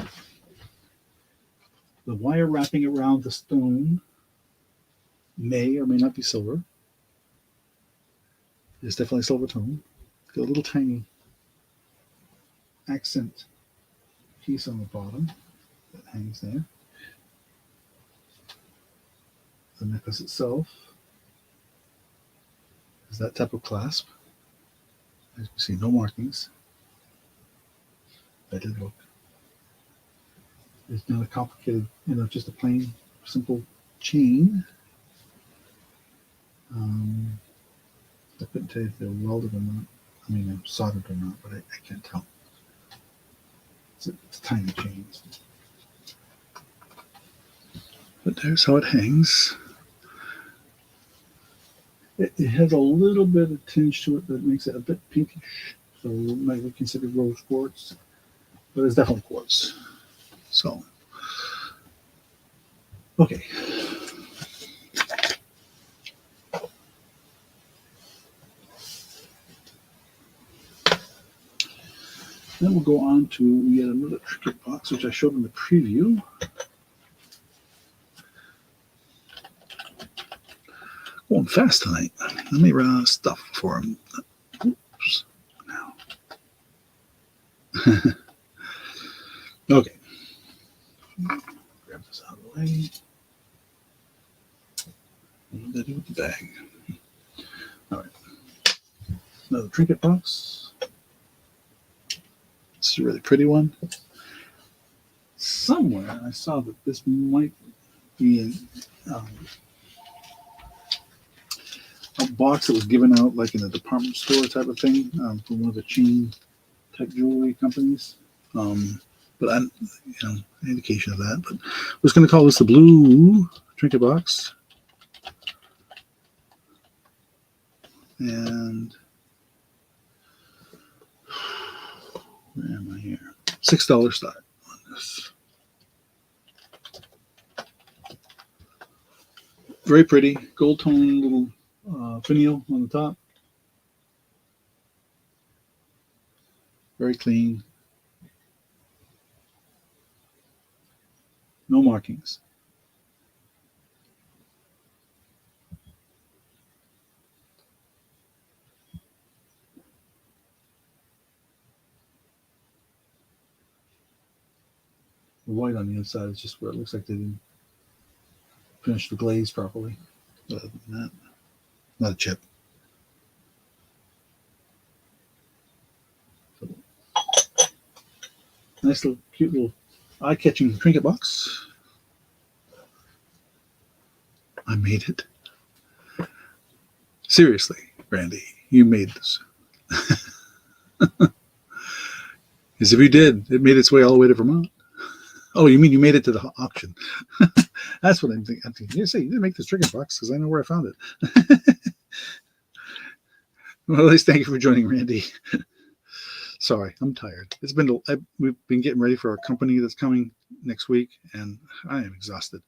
The wire wrapping around the stone may or may not be silver. It's definitely silver tone. Got a little tiny accent piece on the bottom that hangs there. The necklace itself is that type of clasp. As you can see, no markings. I did look. It's not a complicated, just a plain, simple chain. I couldn't tell you if they're welded or not. I mean, soldered or not, but I can't tell. It's tiny chains. But there's how it hangs. It has a little bit of tinge to it that makes it a bit pinkish. So it might be considered rose quartz, but it's definitely quartz. So, okay. Then we'll go on to yet another Trinket box, which I showed in the preview. Going fast tonight. Let me run out of stuff for him. Oops. Now. Okay. Grab this out of the way. What did I do with the bag? All right. Another Trinket box. This is a really pretty one. Somewhere I saw that this might be a box that was given out like in a department store type of thing from one of the chain type jewelry companies. But I'm, indication of that. But I was going to call this the blue Trinket box. And where am I here? $6 start on this. Very pretty, gold tone little finial on the top. Very clean. No markings. The white on the inside is just where it looks like they didn't finish the glaze properly. Other than that, not a chip. So, nice little, cute little eye-catching Trinket box. I made it. Seriously, Randy, you made this. As if you did, it made its way all the way to Vermont. Oh, you mean you made it to the auction? That's what I'm thinking. You say you didn't make this Trinket box because I know where I found it. Well, at least thank you for joining, Randy. Sorry, I'm tired. We've been getting ready for our company that's coming next week, and I am exhausted.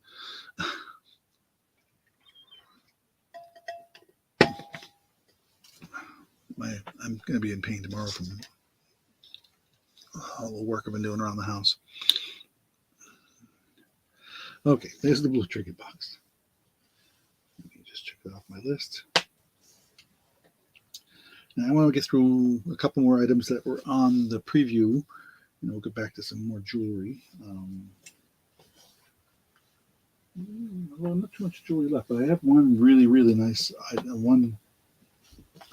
I'm going to be in pain tomorrow from all the work I've been doing around the house. Okay, there's the blue Trinket box. Let me just check it off my list. Now I want to get through a couple more items that were on the preview. We'll get back to some more jewelry. Well, not too much jewelry left, but I have one really, really nice, one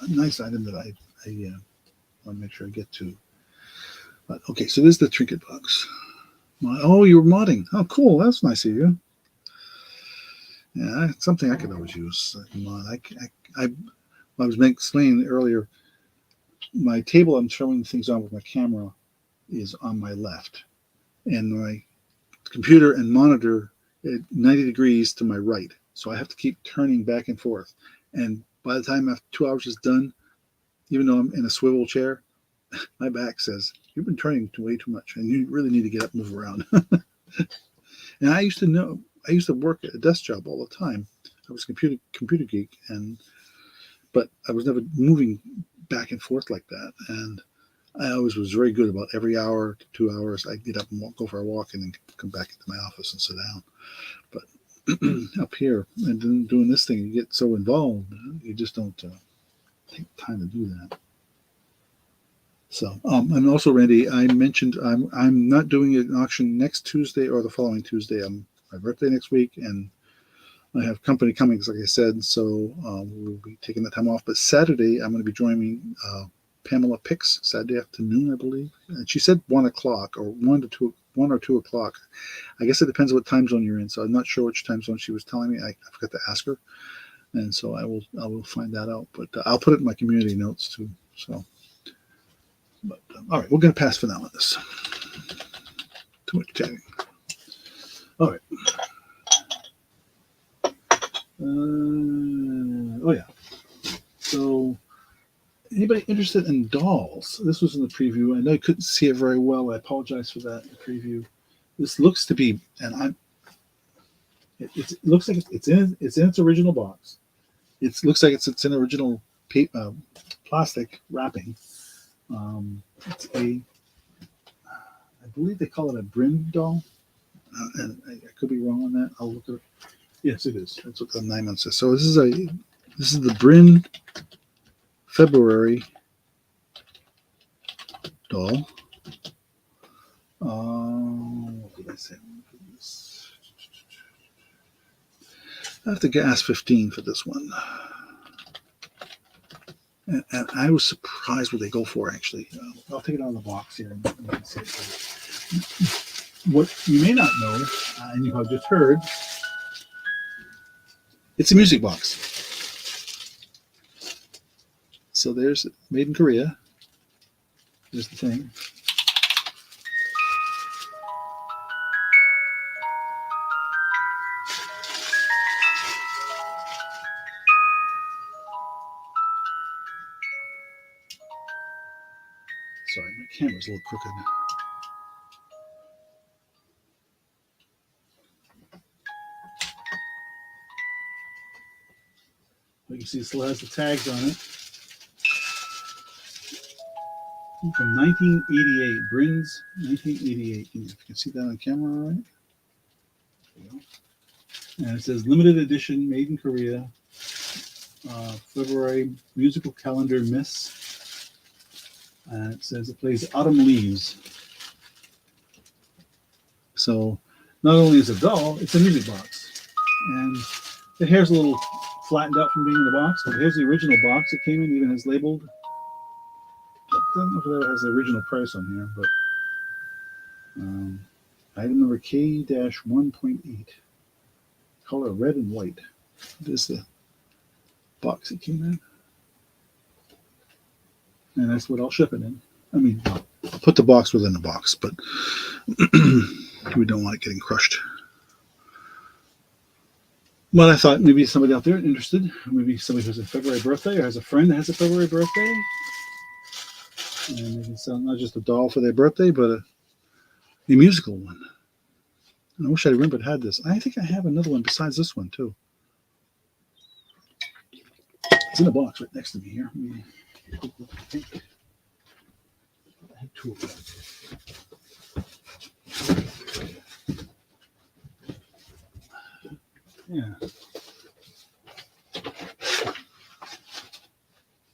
nice item that I want to make sure I get to. But okay, so this is the trinket box. Oh, you were modding. Oh, cool. That's nice of you. Yeah, something I could always use. I was explaining earlier. My table I'm showing things on with my camera is on my left, and my computer and monitor at 90 degrees to my right. So I have to keep turning back and forth. And by the time after 2 hours is done, even though I'm in a swivel chair, my back says, "You've been turning way too much, and you really need to get up and move around." And I used to work at a desk job all the time. I was a computer geek, but I was never moving back and forth like that. And I always was very good about every hour to 2 hours. I'd get up and go for a walk and then come back into my office and sit down. But up here and then doing this thing, you get so involved, you just don't take time to do that. So, and also, Randy, I mentioned I'm not doing an auction next Tuesday or the following Tuesday. My birthday next week, and I have company coming, like I said, so we'll be taking the time off. But Saturday, I'm going to be joining Pamela Picks Saturday afternoon, I believe. And she said 1 o'clock or 1 or 2 o'clock. I guess it depends what time zone you're in. So I'm not sure which time zone she was telling me. I forgot to ask her, and so I will find that out. But I'll put it in my community notes too. So. But all right, we're going to pass for now on this. Too much chatting. All right. Oh yeah. So, anybody interested in dolls? This was in the preview. I know you couldn't see it very well. I apologize for that in the preview. This looks to be, and it looks like it's in its original box. It looks like it's in original plastic wrapping. It's I believe they call it a Bryn doll, and I could be wrong on that. I'll look at it. Yes, it is. That's what the 9 months says. So this is the Bryn February doll. What did I say? I have to ask 15 for this one. And I was surprised what they go for, actually. I'll take it out of the box here. And you can see it. What you may not know, and you have just heard, it's a music box. So there's made in Korea. There's the thing. Sorry, my camera's a little crooked. You can see it still has the tags on it. From 1988, Bryn's 1988. You can see that on camera, all right? There you go. And it says limited edition, made in Korea, February musical calendar miss. And it says it plays Autumn Leaves. So not only is it a doll, it's a music box. And the hair's a little flattened out from being in the box, but here's the original box it came in, even has labeled. I don't know if it has the original price on here, but item number K-1.8. Color red and white. This is the box it came in. And that's what I'll ship it in. I mean, I'll put the box within the box, but we don't want it getting crushed. Well, I thought maybe somebody out there interested, maybe somebody who has a February birthday or has a friend that has a February birthday, and they can sell not just a doll for their birthday, but a musical one. I wish I remembered had this. I think I have another one besides this one too. It's in the box right next to me here. I have two of them. Yeah.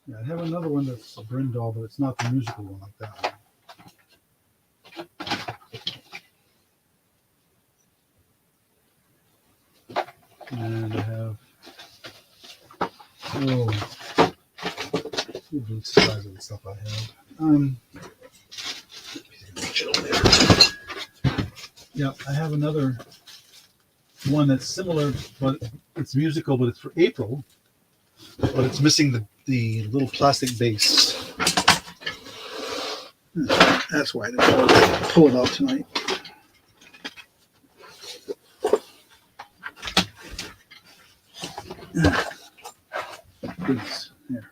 Yeah, I have another one that's a Bryn doll, but it's not the musical one like that one. the size of the stuff I have. Yeah, I have another one that's similar, but it's musical, but it's for April. But it's missing the little plastic base. That's why I didn't pull it out tonight. Goodness. Here.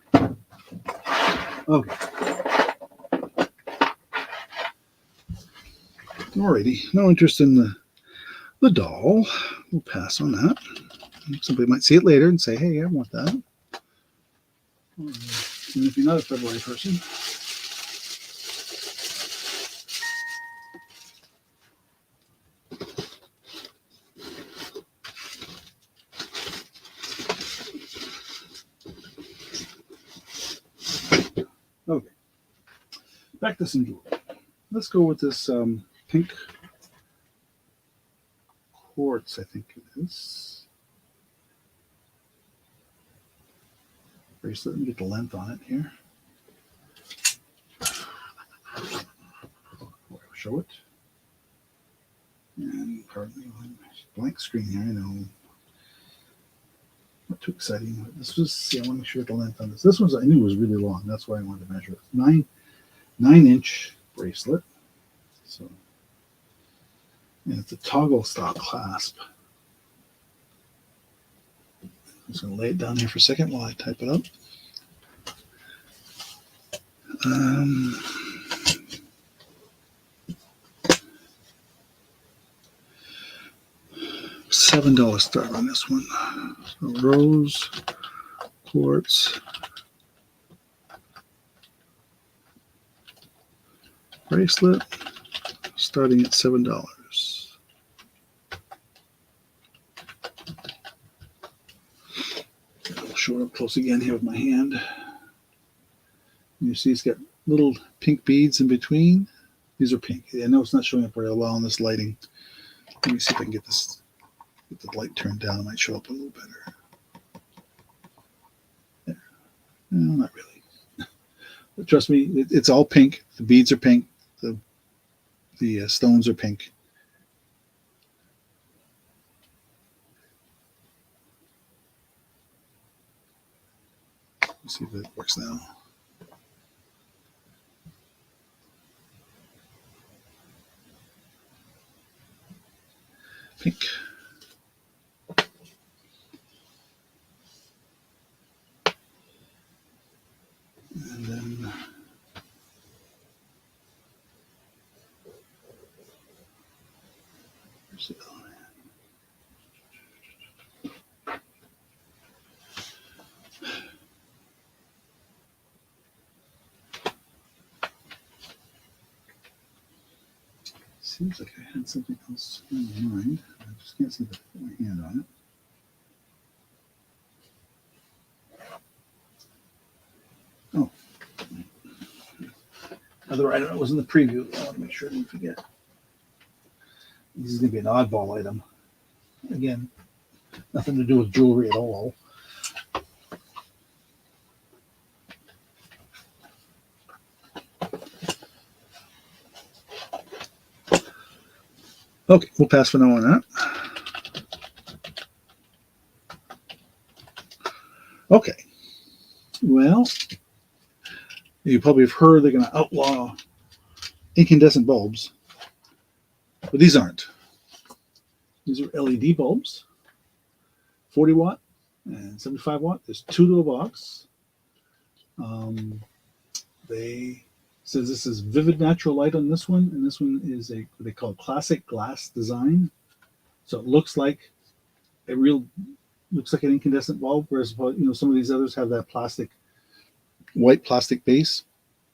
Okay. Alrighty. No interest in the doll. We'll pass on that. Somebody might see it later and say, hey, I want that. And if you're not a February person, okay. Back to some jewelry. Let's go with this pink quartz, I think it is. Bracelet, and get the length on it here. Show it. And pardon me, blank screen here, I know. Not too exciting. But this was, see, I want to make sure the length on this. This one I knew was really long. That's why I wanted to measure it. 9-inch bracelet. So, and it's a toggle style clasp. I'm just going to lay it down here for a second while I type it up. $7 start on this one. So rose, quartz, bracelet, starting at $7. I'll show it up close again here with my hand. You see it's got little pink beads in between. These are pink. I know it's not showing up very well in this lighting. Let me see if I can get this. Get the light turned down, it might show up a little better. There. No, not really. But trust me, it's all pink. The beads are pink. The stones are pink. Let's see if it works now. Pink. And then where's it going? Seems like I had something else in mind. I just can't see my hand on it. Oh. Other item that was in the preview. I want to make sure I didn't forget. This is going to be an oddball item. Again, nothing to do with jewelry at all. Okay, we'll pass for now on that. Okay. Well, you probably have heard they're going to outlaw incandescent bulbs, but these aren't. These are LED bulbs, 40 watt and 75 watt. There's two to a box. They says this is vivid natural light on this one, and this one is what they call classic glass design. So it looks like an incandescent bulb, whereas some of these others have that white plastic base.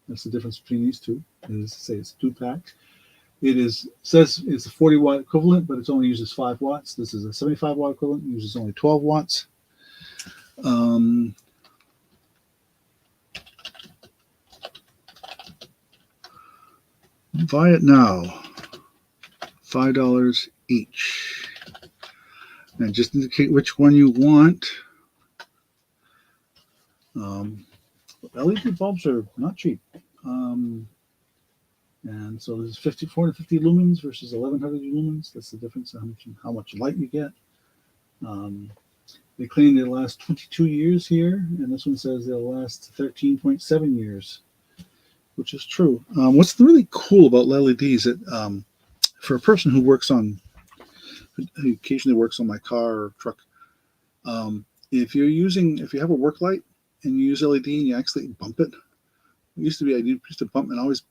That's the difference between these two. It's a 2-pack. Says it's a 40 watt equivalent, but it only uses 5 watts. This is a 75 watt equivalent, uses only 12 watts. Buy it now, $5 each. And just indicate which one you want. LED bulbs are not cheap. Um, and so there's 450 lumens versus 1100 lumens. That's the difference in how much light you get. Um, they claim they'll last 22 years here, and this one says they'll last 13.7 years, which is true. What's really cool about LEDs that for a person who occasionally works on my car or truck, if you have a work light and you use LED and you actually bump it, it used to be I used to bump and always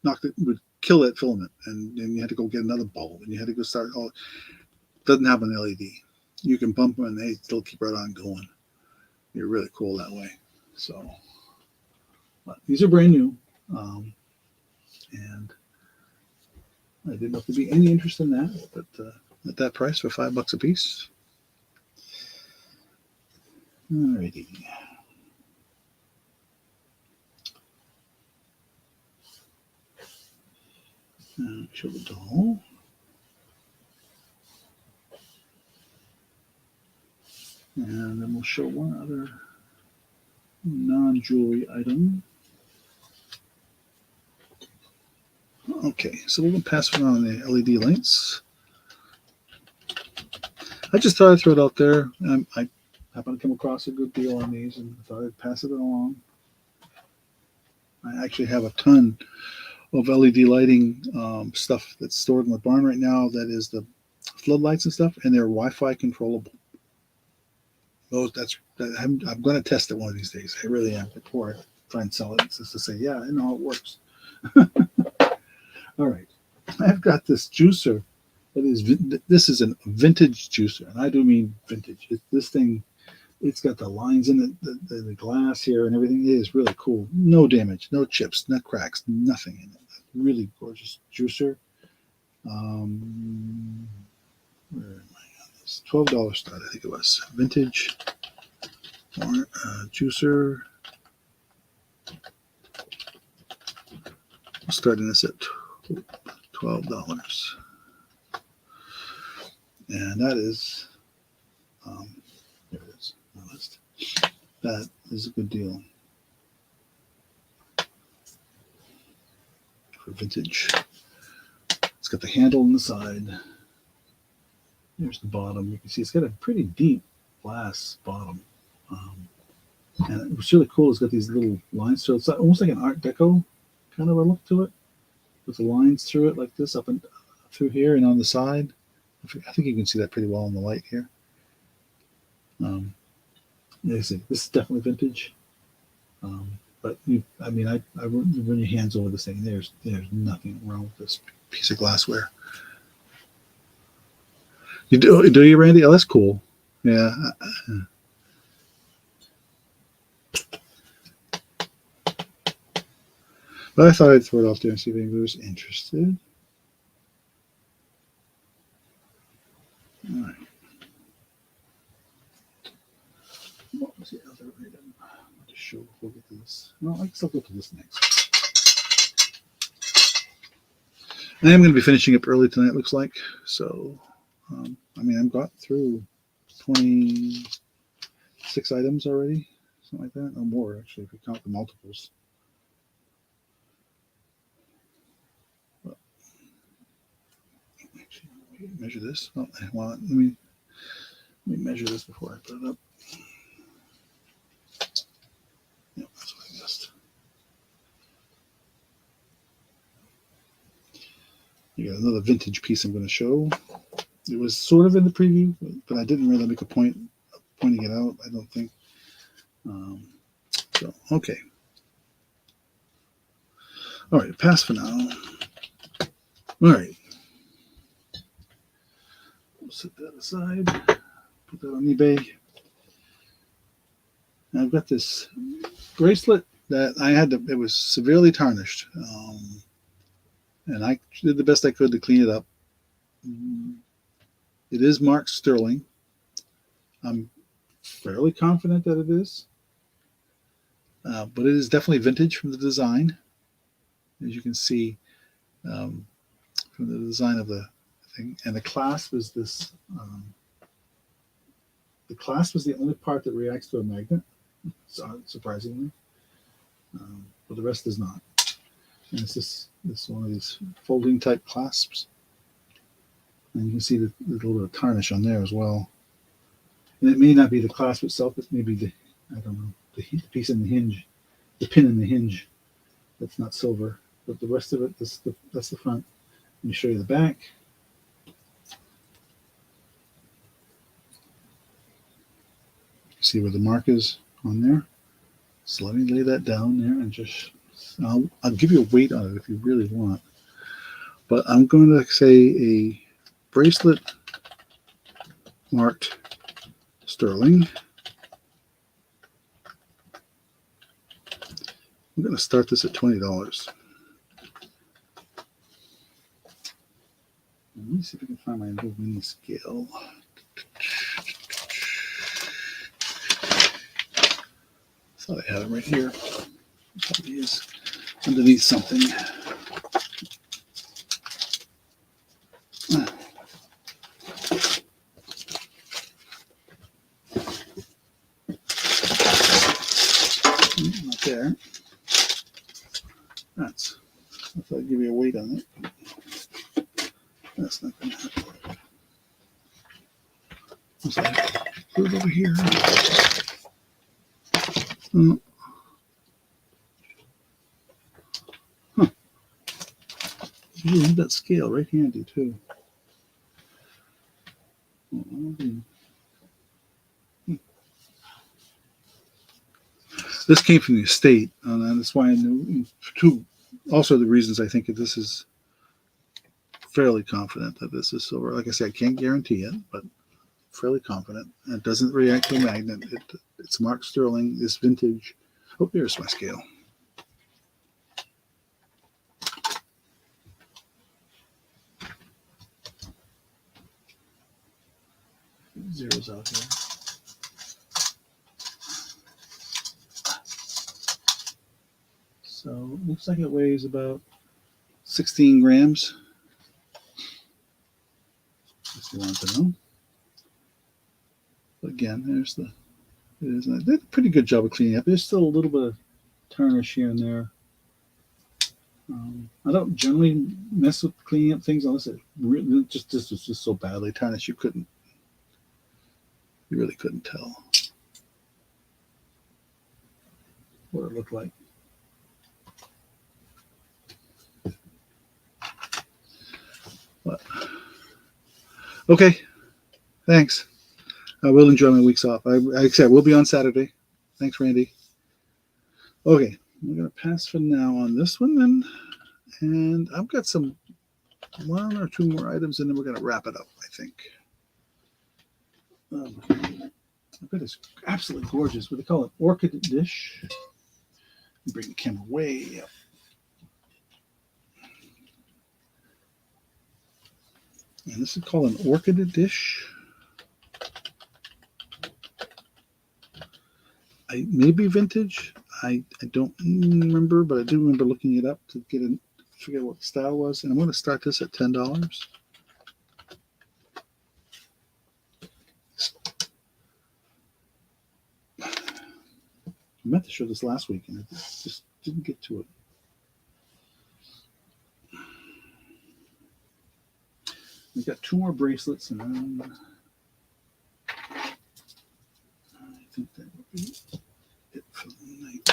knocked it, would kill that filament, and then you had to go get another bulb and you had to go start. Oh, it doesn't have an LED. You can bump them and they still keep right on going. You're really cool that way. So, but these are brand new, and I didn't know if there'd be any interest in that, but at that price for $5 a piece. Alrighty. Show the doll. And then we'll show one other non-jewelry item. Okay, so we're going to pass around the LED lights. I just thought I'd throw it out there. I happened to come across a good deal on these and thought I'd pass it along. I actually have a ton of LED lighting stuff that's stored in the barn right now. That is the floodlights and stuff, and they're Wi-Fi controllable. I'm going to test it one of these days. I really am before I try and sell it, just to say, yeah, I know how it works. All right, I've got this juicer. This is a vintage juicer, and I do mean vintage. This thing, it's got the lines in it, the glass here and everything. It is really cool. No damage, no chips, no cracks, nothing in it. Really gorgeous juicer. Where am I on this? $12 start, I think it was. Vintage juicer. Starting this at $12. And that is, there it is, my list. That is a good deal for vintage. It's got the handle on the side. There's the bottom. You can see it's got a pretty deep glass bottom. And what's really cool is it's got these little lines. So it's almost like an Art Deco kind of a look to it, with the lines through it like this, up and through here and on the side. I think you can see that pretty well in the light here. You see, this is definitely vintage. But I run your hands over this thing. There's nothing wrong with this piece of glassware. You do you, Randy? Oh, that's cool. Yeah. But I thought I'd throw it out there and see if anybody was interested. All right. What was the other item I want to show before we get to this? Well, I guess I'll go to this next. I am going to be finishing up early tonight, looks like. So, I've got through 26 items already, something like that. Or more, actually, if you count the multiples. Well, actually, measure this. Oh, well, let me measure this before I put it up. Yeah, that's what I guessed. You got another vintage piece I'm going to show. It was sort of in the preview, but I didn't really make a point of pointing it out, I don't think. Okay. All right, pass for now. All right. We'll set that aside. Put that on eBay. And I've got this bracelet that it was severely tarnished. And I did the best I could to clean it up. It is marked sterling. I'm fairly confident that it is. But it is definitely vintage from the design. As you can see from the design of the thing. And the clasp is this. The clasp is the only part that reacts to a magnet, surprisingly. but the rest is not. And it's this one of these folding type clasps. And you can see the little bit of tarnish on there as well. And it may not be the clasp itself, it may be the, I don't know, the piece in the hinge, the pin in the hinge that's not silver. But the rest of it, that's the front. Let me show you the back. See where the mark is on there? So let me lay that down there and just, I'll give you a weight on it if you really want. But I'm going to say a bracelet marked sterling. I'm going to start this at $20. Let me see if I can find my little mini scale. I thought I had it right here. It probably is underneath something. Not there. I thought I'd give you a weight on it. That's not going to happen. What's that? Put it over here. Huh. You need that scale right handy too. This came from the estate, and that's why I knew. Also, the reasons I think this is fairly confident that this is silver. Like I said, I can't guarantee it, but fairly confident. It doesn't react to a magnet. It's marked sterling. It's vintage. Oh, there's my scale. Zeros out here. So it looks like it weighs about 16 grams. If you want to know. But again, there's the. They did a pretty good job of cleaning up. There's still a little bit of tarnish here and there. I don't generally mess with cleaning up things unless it really this was just so badly tarnished you really couldn't tell what it looked like. But okay, thanks. I will enjoy my weeks off. Like I said, we'll be on Saturday. Thanks, Randy. Okay, we're gonna pass for now on this one then, and I've got one or two more items, and then we're gonna wrap it up. I think. I bet it's absolutely gorgeous. What they call it, orchid dish. Bring the camera way up. And this is called an orchid dish. Maybe vintage. I don't remember, but I do remember looking it up to figure out what the style was. And I'm going to start this at $10. I meant to show this last week, and I just didn't get to it. We've got two more bracelets, and then I think that would be it for the night.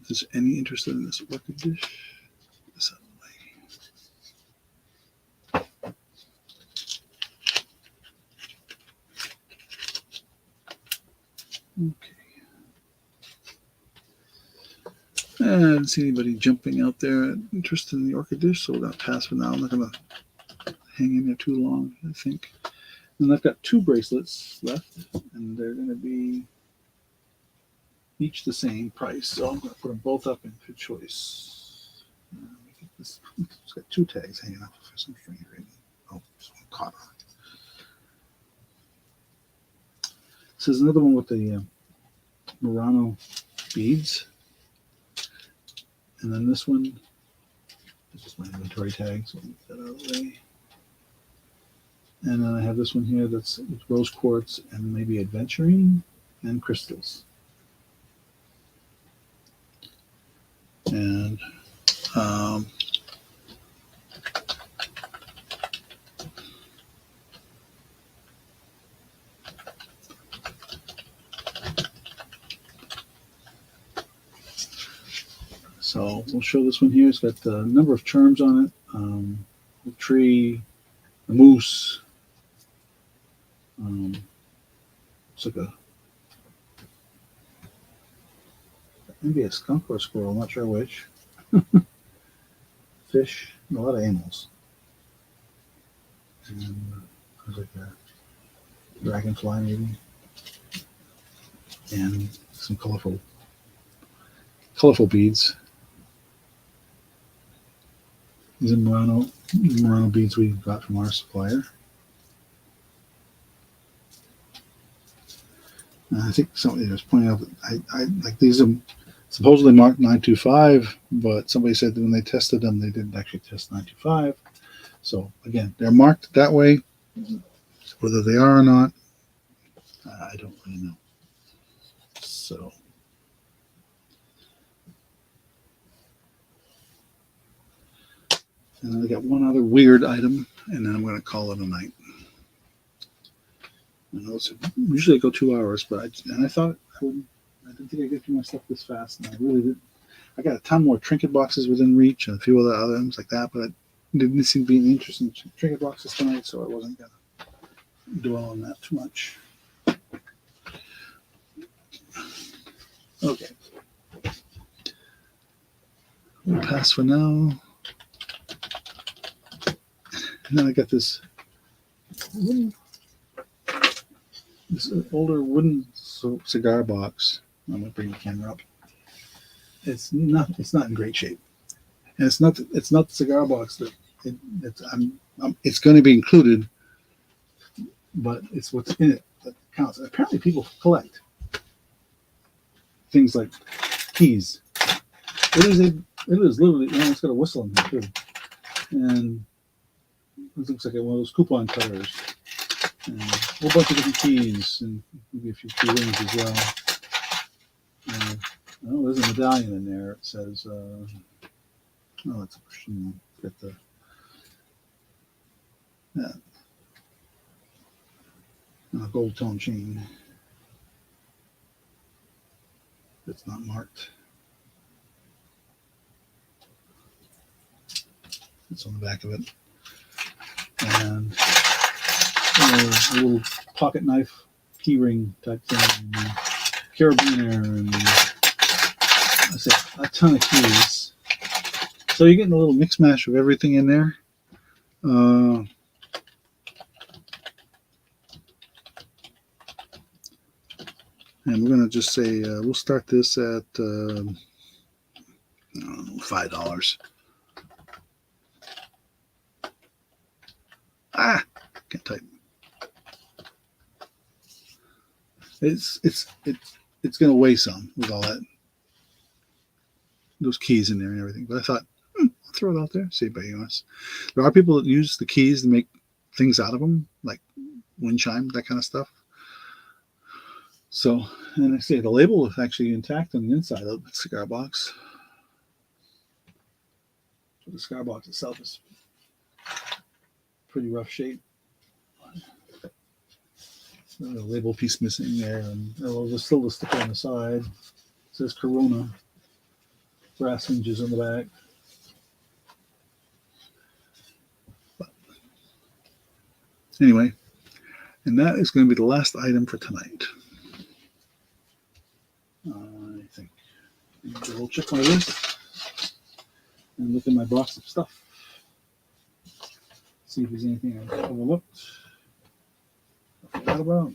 If there's any interest in this orchid dish, put this out of the way. Okay. I didn't see anybody jumping out there interested in the orchid dish, so we're going to pass for now. I'm not going to hang in there too long, I think. And I've got two bracelets left, and they're going to be each the same price. So I'm going to put them both up in for choice. It's got two tags hanging up for some strange reason. Oh, someone caught on it. This is another one with the Murano beads. And then this one is just my inventory tag, so I'll move that out of the way. And then I have this one here that's rose quartz and maybe adventurine and crystals. And so we'll show this one here. It's got a number of charms on it. A tree, a moose. It's like maybe a skunk or a squirrel, I'm not sure which. Fish, a lot of animals. And there's like a dragonfly maybe. And some colorful beads. These are Murano beads we got from our supplier. And I think somebody was pointing out that I like these are supposedly marked 925, but somebody said that when they tested them, they didn't actually test 925. So again, they're marked that way. Whether they are or not, I don't really know. So. And then I got one other weird item, and then I'm going to call it a night. I know usually I go 2 hours, but I thought I didn't think I'd get through my stuff this fast, and I really did. I got a ton more trinket boxes within reach and a few other items like that, but it didn't seem to be an interest in trinket boxes tonight, so I wasn't going to dwell on that too much. Okay. We'll pass for now. And then I got this older wooden cigar box. I'm gonna bring the camera up. It's not in great shape, and it's not the cigar box that it's going to be included, but it's what's in it that counts. And apparently, people collect things like keys. It is literally, it's got a whistle in there too, and it looks like one of those coupon cutters. And a whole bunch of different keys and maybe a few rings as well. There's a medallion in there. It says, it's got a gold tone chain. It's not marked. It's on the back of it. And a little pocket knife, key ring type thing, carabiner, and I said a ton of keys. So you're getting a little mix mash of everything in there. And we're going to just say we'll start this at $5. Can't type. It's going to weigh some with all those keys in there and everything. But I thought, I'll throw it out there, see if anybody wants. There are people that use the keys to make things out of them, like wind chime, that kind of stuff. So, and I say the label is actually intact on the inside of the cigar box. So the cigar box itself is pretty rough shape. A label piece missing there, and there's still the sticker on the side. It says Corona. Brass hinges on the back. But anyway, and that is going to be the last item for tonight. I think. I'll check my list and look at my box of stuff. See if there's anything I overlooked. I forgot about.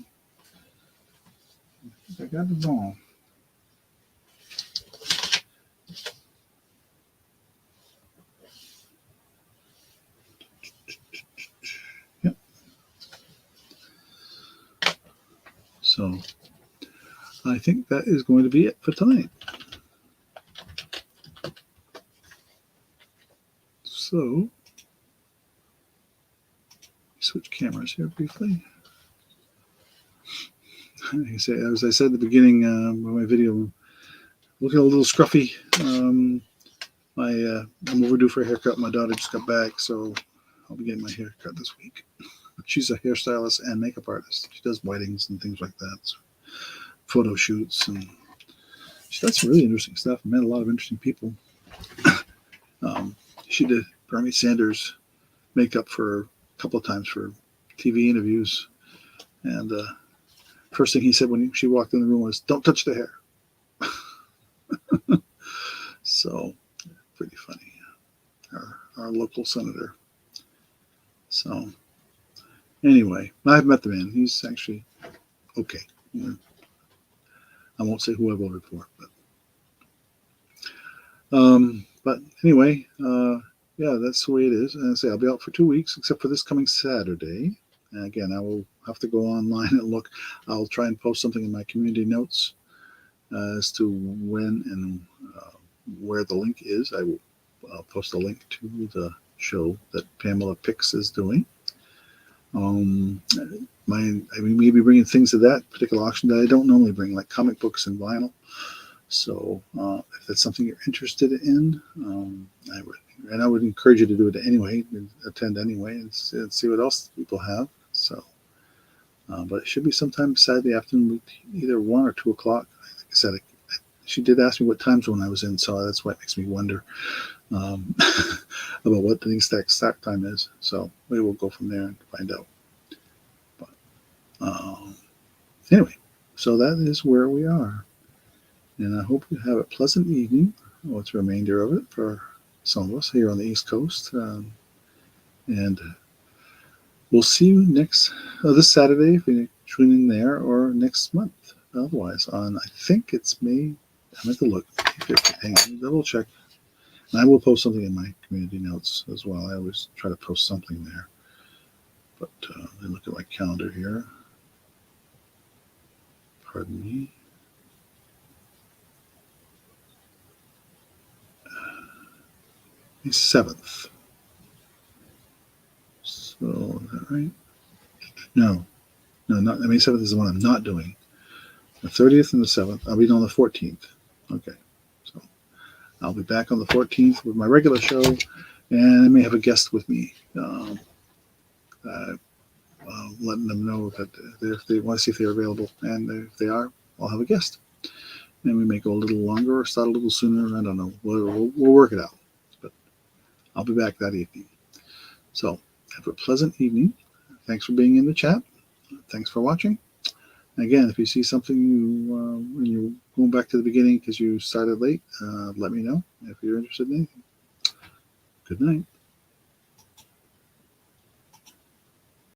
I got it all. Yep. So I think that is going to be it for tonight. So switch cameras here briefly. As I said at the beginning of my video, looking a little scruffy. I'm overdue for a haircut. My daughter just got back, so I'll be getting my hair cut this week. She's a hairstylist and makeup artist. She does weddings and things like that, so photo shoots, and she does some really interesting stuff. Met a lot of interesting people. She did Bernie Sanders makeup for a couple of times for TV interviews, and first thing he said when she walked in the room was, "Don't touch the hair." So pretty funny. Our local senator. So anyway, I've met the man. He's actually okay. I won't say who I voted for, but anyway, yeah, that's the way it is. And I say I'll be out for 2 weeks, except for this coming Saturday. And again, I will have to go online and look. I'll try and post something in my community notes as to when and where the link is. I'll post a link to the show that Pamela Pix is doing. I may be bringing things to that particular auction that I don't normally bring, like comic books and vinyl. So if that's something you're interested in, I would encourage you to do it anyway, attend anyway, and see what else people have. So, but it should be sometime Saturday afternoon, either 1 or 2 o'clock. Like I said, she did ask me what time zone I was in, so that's why it makes me wonder about what the exact start time is. So we will go from there and find out. But anyway, so that is where we are. And I hope you have a pleasant evening, or what's the remainder of it for some of us here on the East Coast. And we'll see you this Saturday if you tune in there, or next month. Otherwise, I think it's May. I have to look. Hang on, double check. And I will post something in my community notes as well. I always try to post something there. But let me look at my calendar here. Pardon me. May 7th. So, is that right? No, not May 7th is the one I'm not doing. The 30th and the 7th. I'll be on the 14th. Okay. So I'll be back on the 14th with my regular show, and I may have a guest with me. Letting them know that if they want to see if they're available, and if they are, I'll have a guest. And we may go a little longer or start a little sooner. I don't know. We'll work it out. But I'll be back that evening. So have a pleasant evening. Thanks for being in the chat. Thanks for watching. Again, if you see something when you're going back to the beginning because you started late, let me know if you're interested in anything. Good night.